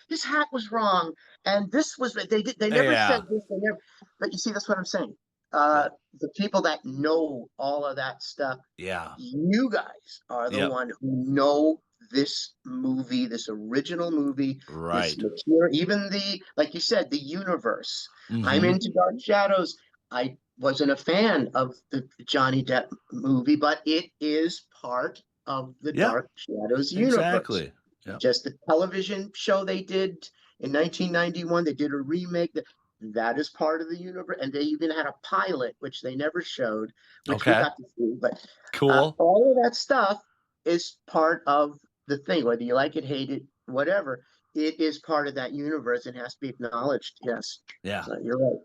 his hat was wrong, and this was they never said Yeah. this. They never." But you see, that's what I'm saying. Yeah. The people that know all of that stuff, Yeah. you guys are the Yep. one who know this movie, this original movie, this Right. material, even like you said, the universe. I'm Mm-hmm. into Dark Shadows. I wasn't a fan of the Johnny Depp movie, but it is part of the Yeah. Dark Shadows universe. Exactly. Yep. Just the television show they did In 1991, they did a remake that is part of the universe, and they even had a pilot, which they never showed, which we Okay. got to see. But Cool. all of that stuff is part of the thing, whether you like it, hate it, whatever. It is part of that universe and has to be acknowledged. Yes. Yeah. So you're right.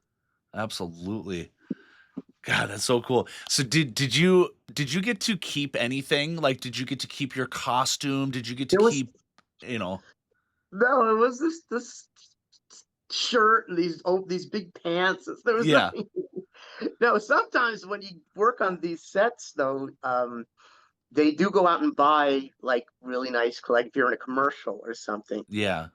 Absolutely. God, that's so cool. So did you get to keep anything? Like, did you get to keep your costume? Did you get to There was keep, you know? no, it was this shirt and these big pants. There was Yeah. nothing. No, sometimes when you work on these sets, though, they do go out and buy like really nice, like if you're in a commercial or something, Yeah.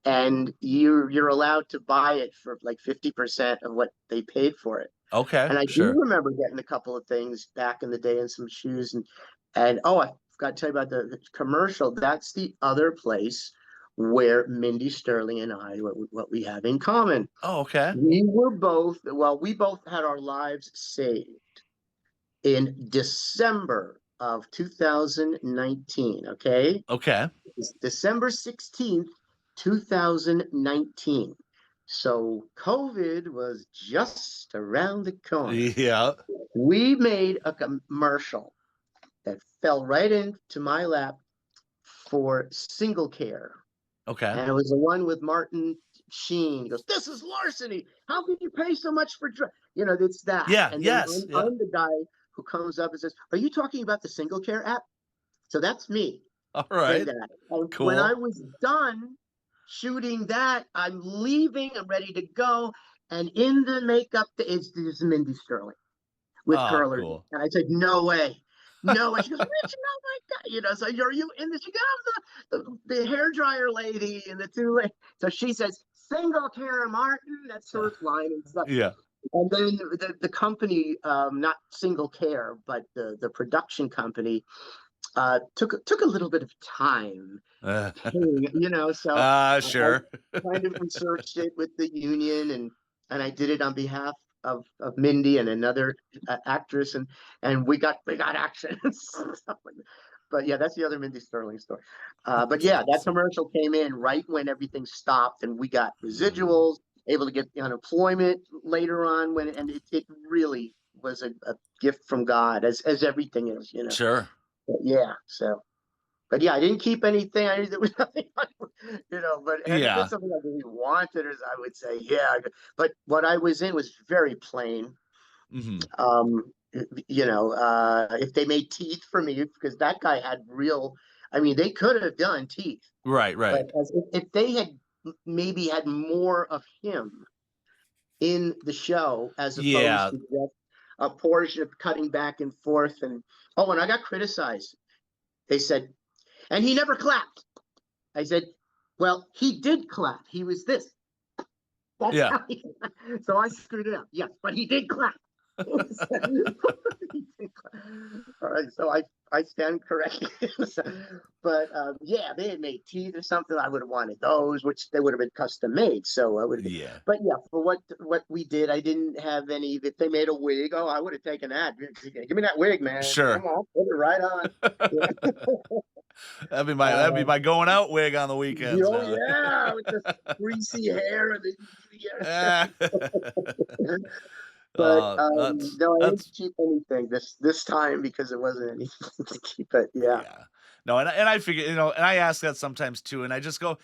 and you're allowed to buy it for like 50% of what they paid for it. Okay. And I do Sure. remember getting a couple of things back in the day and some shoes and oh, I forgot to tell you about the commercial. That's the other place where Mindy Sterling and I, what we have in common. Oh, okay. We both had our lives saved in December of 2019. Okay. Okay. It's December 16th, 2019. So COVID was just around the corner. Yeah. We made a commercial that fell right into my lap for Single Care. Okay. And it was the one with Martin Sheen. He goes, "This is larceny. How can you pay so much for drugs?" It's that. Yeah. And then Yes. Yeah. I'm the guy who comes up and says, "Are you talking about the Single Care app?" So that's me All in right. that. And when I Cool. was done shooting that, I'm leaving. I'm ready to go. And in the makeup is Mindy Sterling with Oh, curlers. cool. And I said, "No way. No way." She goes, "Richard, oh my God." So you're you in this? You got the hair dryer lady and the two ladies. So she says, "Single Care Martin." That's her line and stuff. Yeah. And then the company, not Single Care, but the production company, took a little bit of time paying, so I Sure. kind of researched it with the union and I did it on behalf of Mindy and another actress and we got action and stuff like that. But yeah, that's the other Mindy Sterling story. But That's yeah, that awesome. commercial came in right when everything stopped and we got Mm. residuals, able to get the unemployment later on and it really was a gift from God as everything is. Sure. But yeah, so but yeah, I didn't keep anything. There was nothing, but had it been Yeah. something I really wanted, as I would say, yeah. But what I was in was very plain. Hmm. If they made teeth for me, because that guy had real, I mean, they could have done teeth, Right. but Right. if they had maybe had more of him in the show as opposed Yeah. to just a portion of cutting back and forth. And I got criticized. They said, and he never clapped. I said, "Well, he did clap. He was this." That's Yeah. how so I screwed it up. Yes, but he did clap. He did clap. All right, so I stand corrected. But yeah, they had made teeth or something. I would have wanted those, which they would have been custom made. So I would have. Yeah. But yeah, for what we did, I didn't have any. If they made a wig, I would have taken that. Give me that wig, man. Come Sure. on, put it right on. That'd be Uh, my going out wig on the weekends Oh now. yeah, with the greasy hair and the yeah. Eh. But That's no, I didn't keep anything this time because it wasn't anything to keep it. Yeah. yeah. No, and I figure, and I ask that sometimes too, and I just go,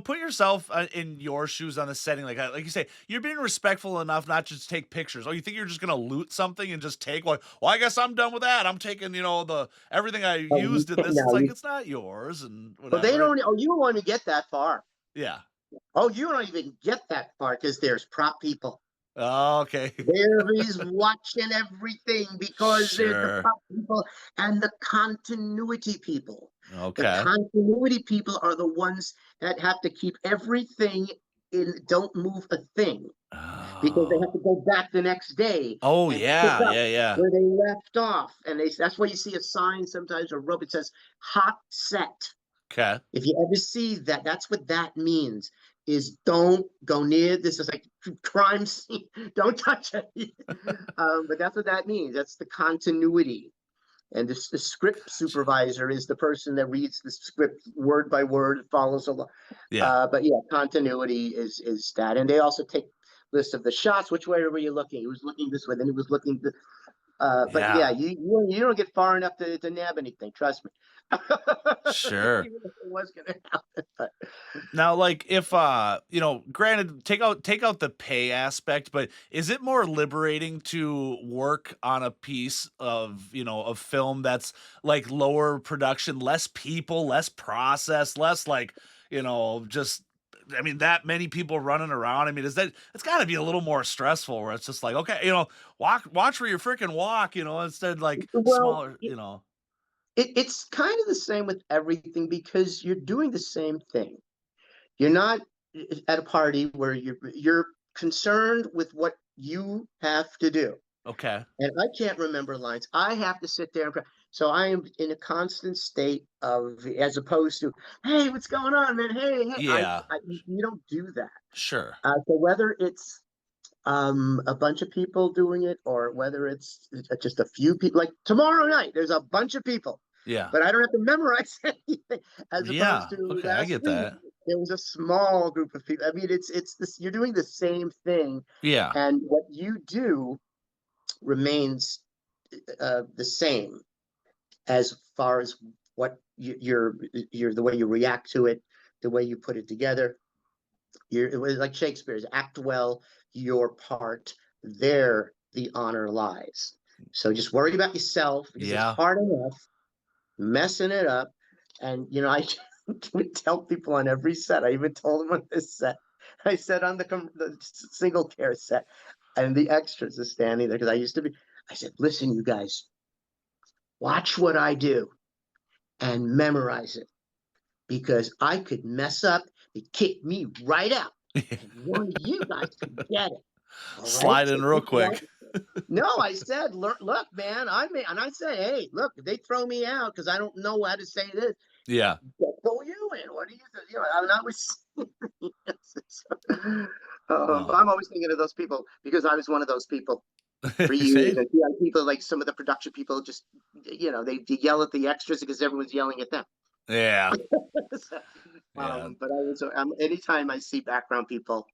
put yourself in your shoes on the setting, like you say, you're being respectful enough not just to take pictures. Oh, you think you're just gonna loot something and just take, well, I guess I'm done with that. I'm taking, the everything I Oh, you used in can't this. It's now. like it's not yours and Well, they whatever. don't. Oh, you don't want to get that far. Yeah. Oh, you don't even get that far because there's prop people. Oh, okay. There is watching everything because there's the Sure. prop people and the continuity people. The Okay. continuity people are the ones that have to keep everything in, don't move a thing, because they have Oh. to go back the next day Oh and pick yeah, up yeah, yeah. where they left off. And that's why you see a sign sometimes, a rope, it says hot set. Okay. If you ever see that, that's what that means. Is don't go near this. Is like crime scene. Don't touch it. But that's what that means. That's the continuity. And the script supervisor is the person that reads the script word by word, follows along. Yeah. But yeah, continuity is that. And they also take list of the shots. Which way were you looking? He was looking this way, then he was looking. But yeah, Yeah. you don't get far enough to nab anything. Trust me. Sure. Even if it was gonna happen. But Now, like if granted, take out the pay aspect, but is it more liberating to work on a piece of of film that's like lower production, less people, less process, less like just I mean that many people running around. I mean, it's got to be a little more stressful where it's just like okay, watch where you freaking walk, instead like well, smaller, it's kind of the same with everything because you're doing the same thing. You're not at a party where you're concerned with what you have to do. Okay. And I can't remember lines. I have to sit there and so I am in a constant state of, as opposed to, hey, what's going on, man? Hey, hey. Yeah. You don't do that. Sure. So whether it's a bunch of people doing it or whether it's just a few people, like tomorrow night, there's a bunch of people, Yeah. but I don't have to memorize anything. As opposed Yeah. to Okay, I last get week, that. there was a small group of people. I mean, it's this. You're doing the same thing, Yeah. and what you do remains the same as far as what you're the way you react to it, the way you put it together. It was like Shakespeare's act well your part, there the honor lies. So just worry about yourself because it's Yeah. hard enough messing it up. And I would tell people on every set. I even told them on this set. I said on the single care set, and the extras are standing there because I used to be. I said, "Listen, you guys, watch what I do and memorize it because I could mess up. It kick me right out, and one of you guys could get it. All right." Slide So in real quick. no, I said, look, man, and I say, hey, look, if they throw me out because I don't know how to say this, Yeah. throw you in. What do you think? I'm not with. Oh. I'm always thinking of those people because I was one of those people for years. Same. And yeah, people like some of the production people just, they yell at the extras because everyone's yelling at them. Yeah. So, Yeah. but anytime I see background people,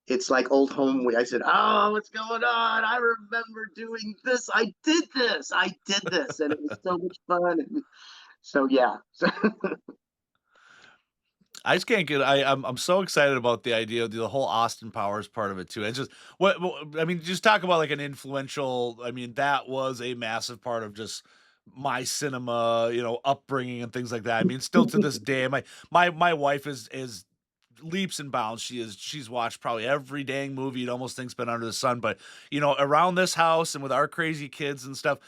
it's like old home week. I said, "Oh, what's going on? I remember doing this. I did this. And it was so much fun." So yeah. So, I just can't get I'm so excited about the idea of the whole Austin Powers part of it too. It's just I mean, just talk about like an influential, I mean, that was a massive part of just my cinema, upbringing and things like that. I mean, still to this day, my wife is leaps and bounds. She's watched probably every dang movie you'd almost think's been under the sun. But around this house and with our crazy kids and stuff,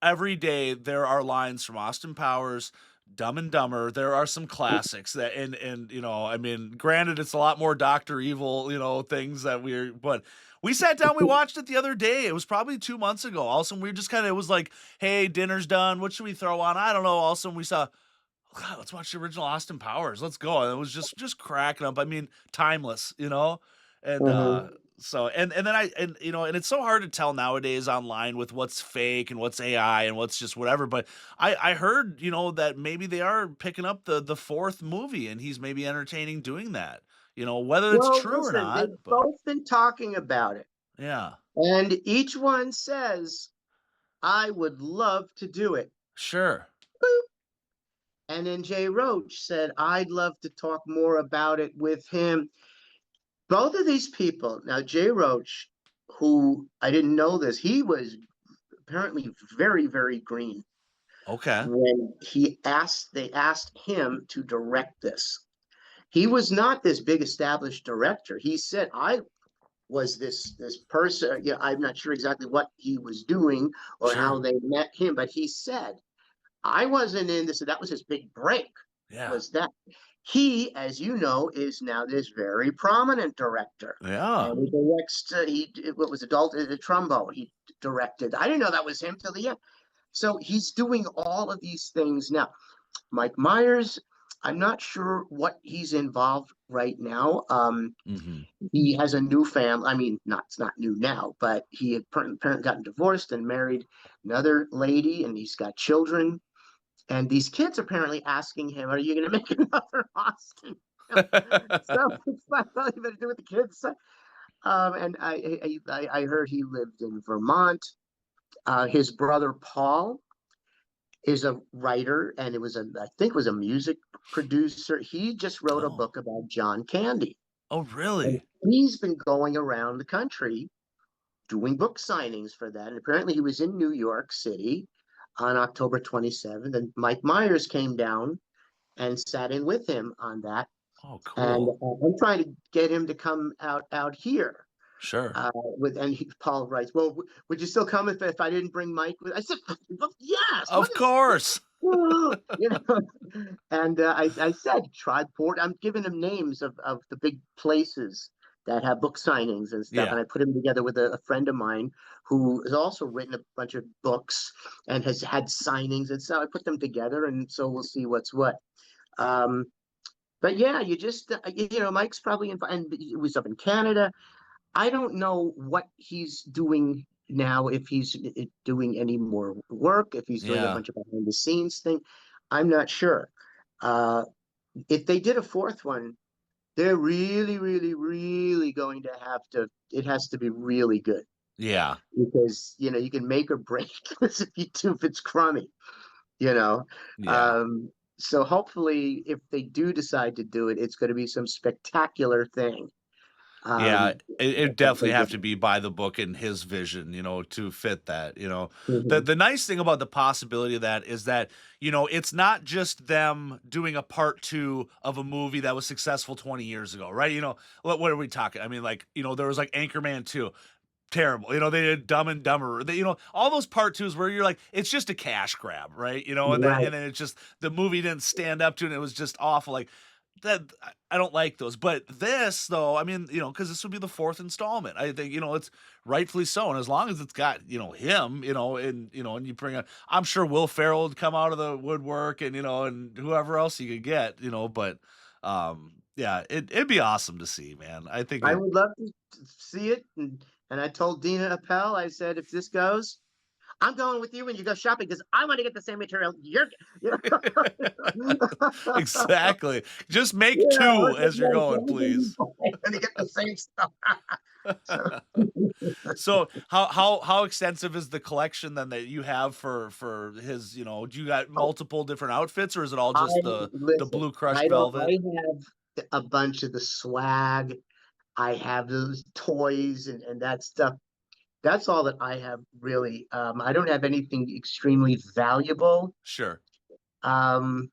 every day there are lines from Austin Powers, Dumb and Dumber. There are some classics that and I mean, granted it's a lot more Doctor Evil, things that but we sat down, we watched it the other day. It was probably 2 months ago. All of a sudden we just it was like, hey, dinner's done. What should we throw on? I don't know. All of a sudden we saw, God, let's watch the original Austin Powers. Let's go. And it was just cracking up. I mean, timeless, And mhm. so and then and it's so hard to tell nowadays online with what's fake and what's AI and what's just whatever. But I heard, that maybe they are picking up the fourth movie and he's maybe entertaining doing that. Whether it's Well, true or listen, not, they've but both been talking about it, yeah, and each one says, "I would love to do it." sure. Boop. And then Jay Roach said, "I'd love to talk more about it with him." Both of these people, now Jay Roach, who I didn't know this, he was apparently very, very green Okay. when they asked him to direct this. He was not this big established director. He said, "I was this person." Yeah, I'm not sure exactly what he was doing or how Sure. they met him, but he said, "I wasn't in this." That was his big break. Yeah. Was that he, as you know, is now this very prominent director, Yeah. and he directs. What was adult the Trumbo? He directed. I didn't know that was him till the end. So he's doing all of these things now. Mike Myers I'm not sure what he's involved right now. Mm-hmm. He has a new family. I mean, not it's not new now, but he had apparently gotten divorced and married another lady, and he's got children. And these kids apparently asking him, "Are you going to make another Austin?" So it's not really to do with the kids. And I heard he lived in Vermont. His brother Paul is a writer, and I think it was a music producer. He just wrote a Oh. book about John Candy, Oh, and really? he's been going around the country doing book signings for that. And apparently, he was in New York City on October 27th, and Mike Myers came down and sat in with him on that. Oh, And cool. I'm trying to get him to come out here. Sure. Paul writes, "Well, would you still come if I didn't bring Mike with?" I said, "Well, yes. What Of is course. you know?" And I said, "Try Port." I'm giving him names of the big places that have book signings and stuff, Yeah. and I put him together with a friend of mine who has also written a bunch of books and has had signings, and so I put them together, and so we'll see what's what. Um, but yeah, you just Mike's probably and he was up in Canada. I don't know what he's doing now, if he's doing any more work, if he's doing a Yeah. bunch of behind the scenes thing. I'm not sure. Uh, if they did a fourth one, they're really, really, really going to have to. It has to be really good Yeah. because you can make or break this if it's crummy. You know, Yeah. um, so hopefully, if they do decide to do it, it's going to be some spectacular thing. Yeah, Um, it definitely have to be by the book in his vision, to fit that, The Mhm. the nice thing about the possibility of that is that, it's not just them doing a part 2 of a movie that was successful 20 years ago, right? What are we talking? I mean, like, there was like Anchorman 2, terrible. They did Dumb and Dumber. All those part 2s where you're like, it's just a cash grab, right? And then Right. and then it's just the movie didn't stand up to it and it was just awful. Like that I don't like those. But this though, I mean, because this would be the fourth installment. I think, it's rightfully so. And as long as it's got, him, and you bring I'm sure Will Ferrell would come out of the woodwork and, and whoever else you could get, but yeah, it'd be awesome to see, man. I think I would love to see it. And I told Dina Appel, I said, if this goes, I'm going with you when you go shopping because I want to get the same material you exactly. Just make yeah, two as you're going, please. and to get the same stuff. So, So how extensive is the collection then that you have for his, do you got oh, multiple different outfits or is it all I just the listen. blue crushed I don't. velvet? I have a bunch of the swag. I have those toys and that stuff. That's all that I have really. I don't have anything extremely valuable. Sure. Um,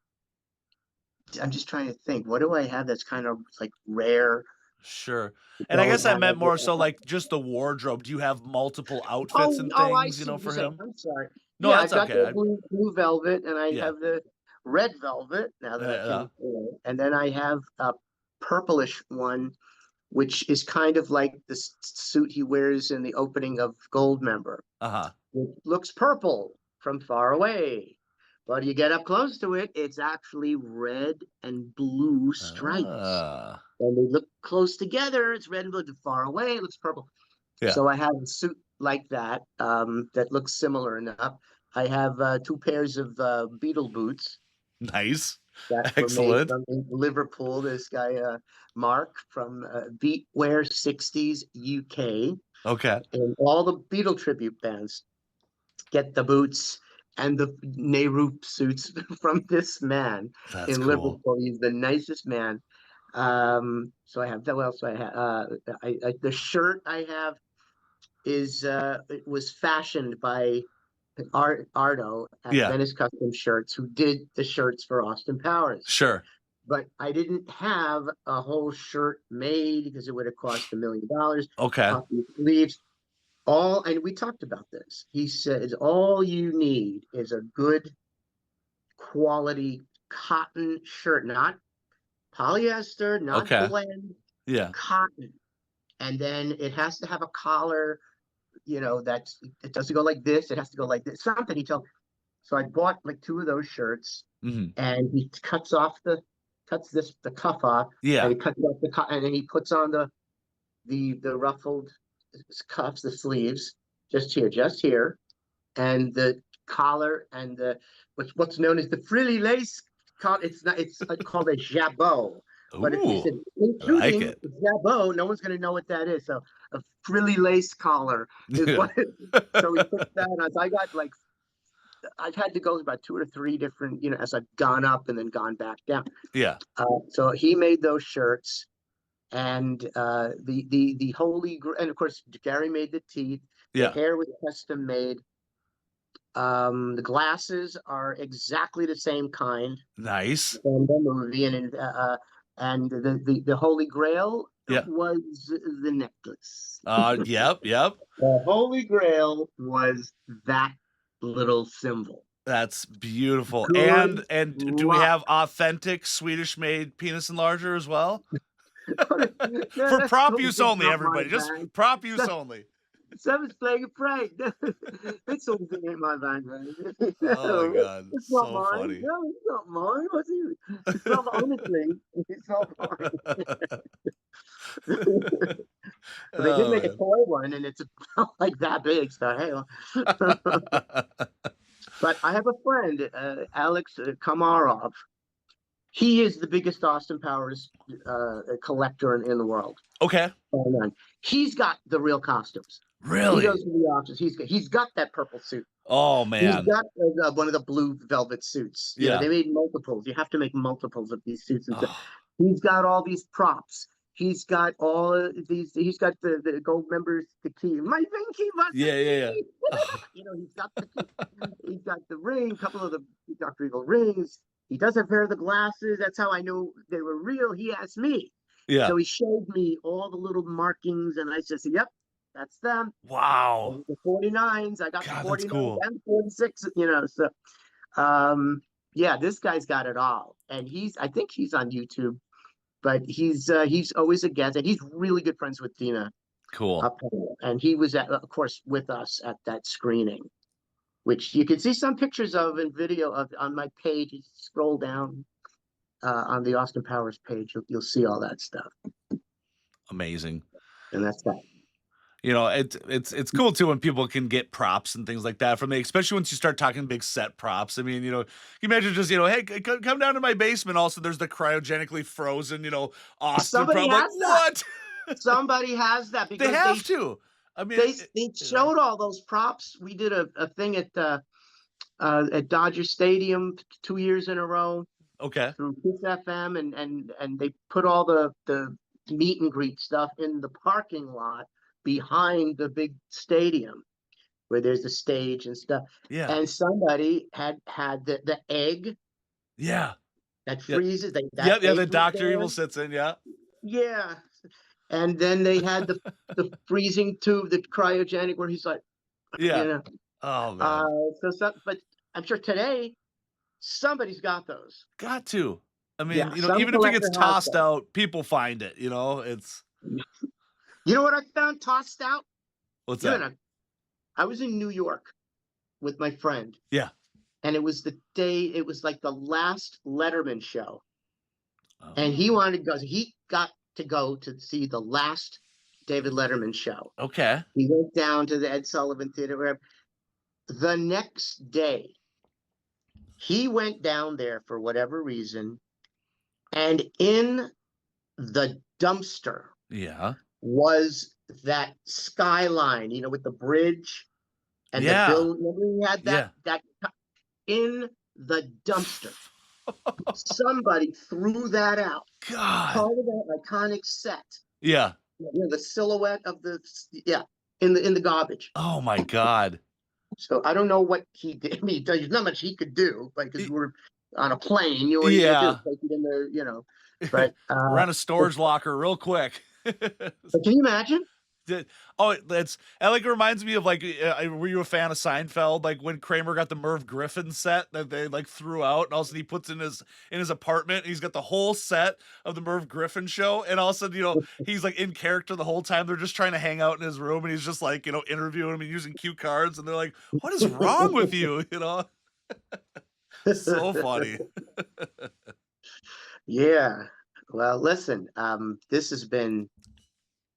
I'm just trying to think. What do I have that's kind of like rare? Sure. And I Don't guess I have. meant more so like just the wardrobe. Do you have multiple outfits Oh, and oh, I things, see what you're for saying. him? I'm sorry. No, Yeah, that's I've got okay. the blue velvet, and I Yeah. have the red velvet. Now that I Yeah. can, and then I have a purplish one, which is kind of like the suit he wears in the opening of Goldmember. Uh-huh. It looks purple from far away, but you get up close to it, it's actually red and blue stripes. Ah. And they look close together, it's red and blue. Far away, it looks purple. Yeah. So I have a suit like that that looks similar enough. I have two pairs of Beetle boots Nice. that were made Excellent. from in Liverpool. This guy, Mark from Beatwear 60s UK. Okay. And all the Beatle tribute bands get the boots and the Nehru suits from this man That's in cool. Liverpool. He's the nicest man. So I have that. What else do I have? The shirt I have is it was fashioned by Ardo at Yeah. Venice Custom Shirts, who did the shirts for Austin Powers. Sure. But I didn't have a whole shirt made because it would have cost $1 million. Okay. Puffy sleeves, and we talked about this. He says all you need is a good quality cotton shirt, not polyester, not Okay. blend, Yeah. cotton. And then it has to have a collar, that's it doesn't go like this, it has to go like this. Something he told me. So I bought like two of those shirts Mhm. and he cuts off the cuts the cuff off, Yeah. and he cuts off the cuff, and then he puts on the ruffled cuffs, the sleeves, just here, and the collar, and the what's known as the frilly lace collar. It's called a jabot. But if you Ooh, said I like including it. jabot, no one's going to know what that is. So a frilly lace collar is Yeah. what. So he puts that on. So I got like I've had to go about 2 or 3 different, as I've gone up and then gone back down. Yeah. So he made those shirts, and the and of course Gary made the teeth. The Yeah. hair was custom made. The glasses are exactly the same kind Nice. from the movie, and the Holy Grail Yeah. was the necklace. Yep. Yep. The Holy Grail was that little symbol. That's beautiful. Good And do we luck. have authentic Swedish made penis enlarger as well? No, For that's prop totally use only, not my everybody. Just bag. prop use only. Someone's playing a prank. It's something in my bag, man. Oh my No, god. it's not So mine. funny. No, it's not mine. What's it? It's not honestly. It's not mine. But they did make a Oh toy one, and it's about like that big. So hey, man. but I have a friend, Alex Kamarov. He is the biggest Austin Powers collector in the world. Okay. And he's got the real costumes. He Really? goes to the office. He's got that purple suit. Oh He's man. got one of the blue velvet suits. Yeah. They made multiples. You have to make multiples of these suits and stuff. Oh, He's got all these props. He's got all of these. He's got the gold members, the key. My pinky was the yeah, yeah, yeah. key. Oh, He's got the key. He's got the ring, a couple of the Dr. Evil rings. He does have a pair of the glasses. That's how I knew they were real. He asked me. yeah. So he showed me all the little markings, and I just said, "Yep, that's them. Wow. The 49s. I got the God, that's 49s cool. and 46. So yeah, this guy's got it all, and I think he's on YouTube, but he's always a guest, and he's really good friends with Dina Cool. up here, and he was of course, with us at that screening, which you can see some pictures of and video of on my page. You scroll down on the Austin Powers page, you'll see all that stuff, Amazing. and that's that. It's cool too when people can get props and things like that from me, especially once you start talking big set props. I mean, you imagine just, hey, come down to my basement. Also, there's the cryogenically frozen, Austin Somebody prop. Like, has that. what? Somebody has that They because have to. I mean, they showed all those props. We did a thing at Dodger Stadium 2 years in a row okay. through Kiss FM, and they put all the meet and greet stuff in the parking lot behind the big stadium where there's a stage and stuff. Yeah. And somebody had the egg Yeah. that Yep. freezes. Yep. Yeah. egg The was Dr. there. Evil sits in. Yeah. Yeah. And then they had the freezing tube, the cryogenic, where he's like, Yeah. Oh man. but I'm sure today somebody's got those. Got to. I mean, Yeah, some even if it gets collector has tossed them. out, people find it. It's You know what I found tossed out? what's that? I was in New York with my friend, Yeah. and it was like the last Letterman show, and Oh, he wanted to go. He got to go to see the last David Letterman show. okay. He went down to the Ed Sullivan Theater, wherever. The next day, he went down there for whatever reason, and in the dumpster Yeah. was that skyline, with the bridge and the Yeah. building. Remember he had Yeah. that in the dumpster. Somebody threw that out. God. Part of that iconic set. Yeah. The silhouette of in the garbage. Oh my God. So I don't know what he did. I mean, there's not much he could do, because we were on a plane. What are you gonna do? Take it in there, But Run a storage locker real quick. but can you imagine? It reminds me of were you a fan of Seinfeld? Like when Kramer got the Merv Griffin set that they threw out, and all of a sudden he puts in his apartment, and he's got the whole set of the Merv Griffin show, and all of a sudden he's in character the whole time. They're just trying to hang out in his room, and he's just interviewing him and using cue cards, and they're like, "What is wrong with you?" So funny. Yeah. Well, listen, this has been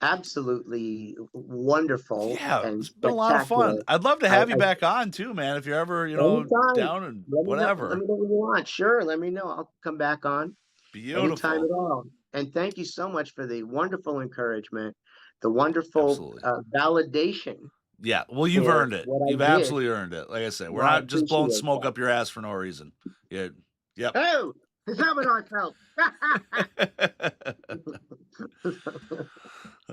absolutely wonderful Yeah, and it's been a lot of fun. spectacular. I'd love to I, have you I back on too, man. If you're ever, anytime. down and Let me know. Let whatever. me know when you want. Sure, let me know. I'll come back on anytime Beautiful. at all. And thank you so much for the wonderful encouragement, the wonderful Absolutely. validation Yeah. Well, you've for earned it. what I You've did. absolutely earned it. Like I said, we're Well, I not just blowing appreciate smoke that. up your ass for no reason. Yeah. Yep. Oh, is that what I felt?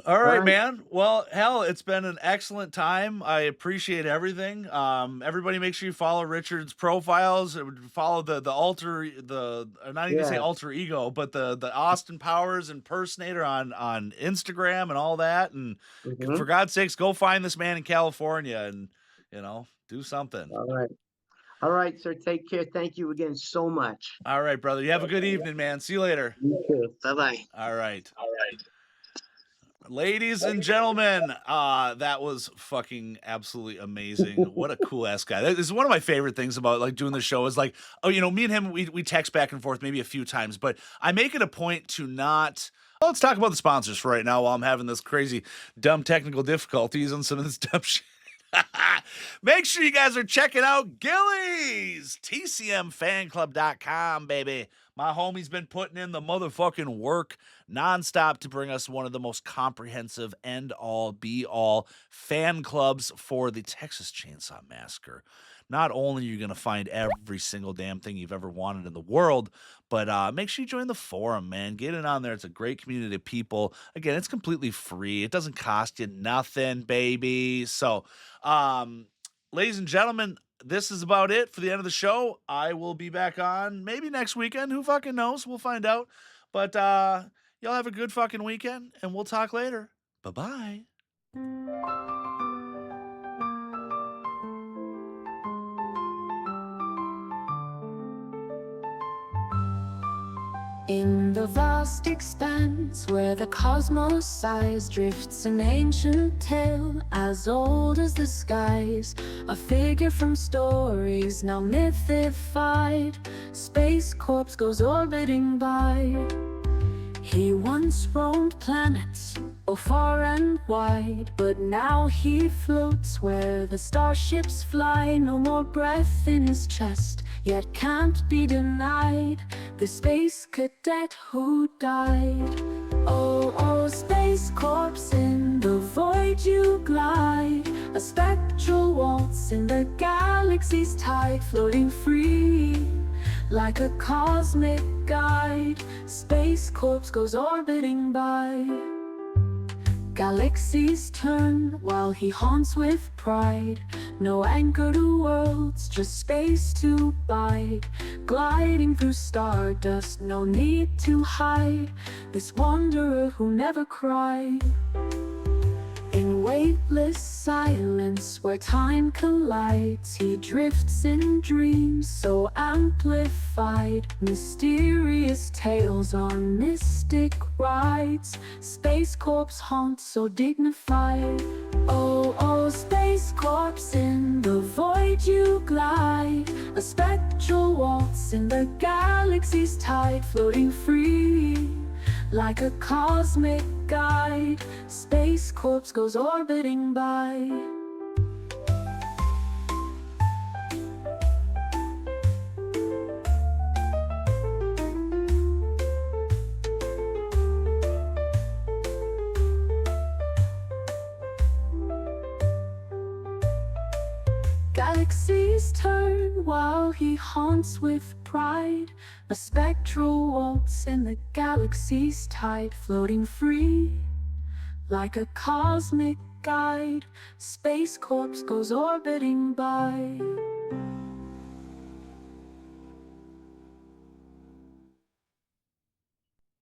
All All right, right. man. Well, hell, it's been an excellent time. I appreciate everything. Everybody, make sure you follow Richard's profiles. Follow the alter the not even say Yeah. alter ego, but the Austin Powers impersonator on Instagram and all that. And for Hmm. God's sakes, go find this man in California and do something. All right. All right, sir. Take care. Thank you again so much. All right, brother. You have a good evening, man. See you later. You too. Bye bye. All right. Ladies and gentlemen, that was fucking absolutely amazing. What a cool ass guy. That is one of my favorite things about like doing the show is like, oh, me and him, we text back and forth maybe a few times, but I make it a point to not. Well, let's talk about the sponsors for right now while I'm having this crazy, dumb technical difficulties and some of this dumb shit. Make sure you guys are checking out Gilly's, TCMFanclub.com, baby. My homie's been putting in the motherfucking work nonstop to bring us one of the most comprehensive end-all, be-all fan clubs for the Texas Chainsaw Massacre. Not only are you going to find every single damn thing you've ever wanted in the world, but make sure you join the forum, man. Get in on there. It's a great community of people. Again, it's completely free. It doesn't cost you nothing, baby. So, ladies and gentlemen, this is about it for the end of the show. I will be back on maybe next weekend. Who fucking knows? We'll find out. But y'all have a good fucking weekend, and we'll talk later. Bye-bye. In the vast expanse where the cosmos sighs, drifts an ancient tale as old as the skies. A figure from stories now mythified, Space Corpse goes orbiting by. He once roamed planets, far and wide, but now he floats where the starships fly. No more breath in his chest, yet can't be denied the space cadet who died. Oh, oh, Space Corpse, in the void you glide, a spectral waltz in the galaxy's tide, floating free like a cosmic guide. Space Corpse goes orbiting by. Galaxies turn while he haunts with pride. No anchor to worlds, just space to bide. Gliding through stardust, no need to hide. This wanderer who never cried. In weightless silence where time collides, he drifts in dreams so amplified. Mysterious tales on mystic rides. Space Corpse haunts so dignified. Oh, oh, Space Corpse, in the void you glide, a spectral waltz in the galaxy's tide, floating free like a cosmic guide. Space Corpse goes orbiting by. Galaxies turn while he haunts with pride. A spectral waltz in the galaxy's tide, floating free like a cosmic guide. Space Corpse goes orbiting by.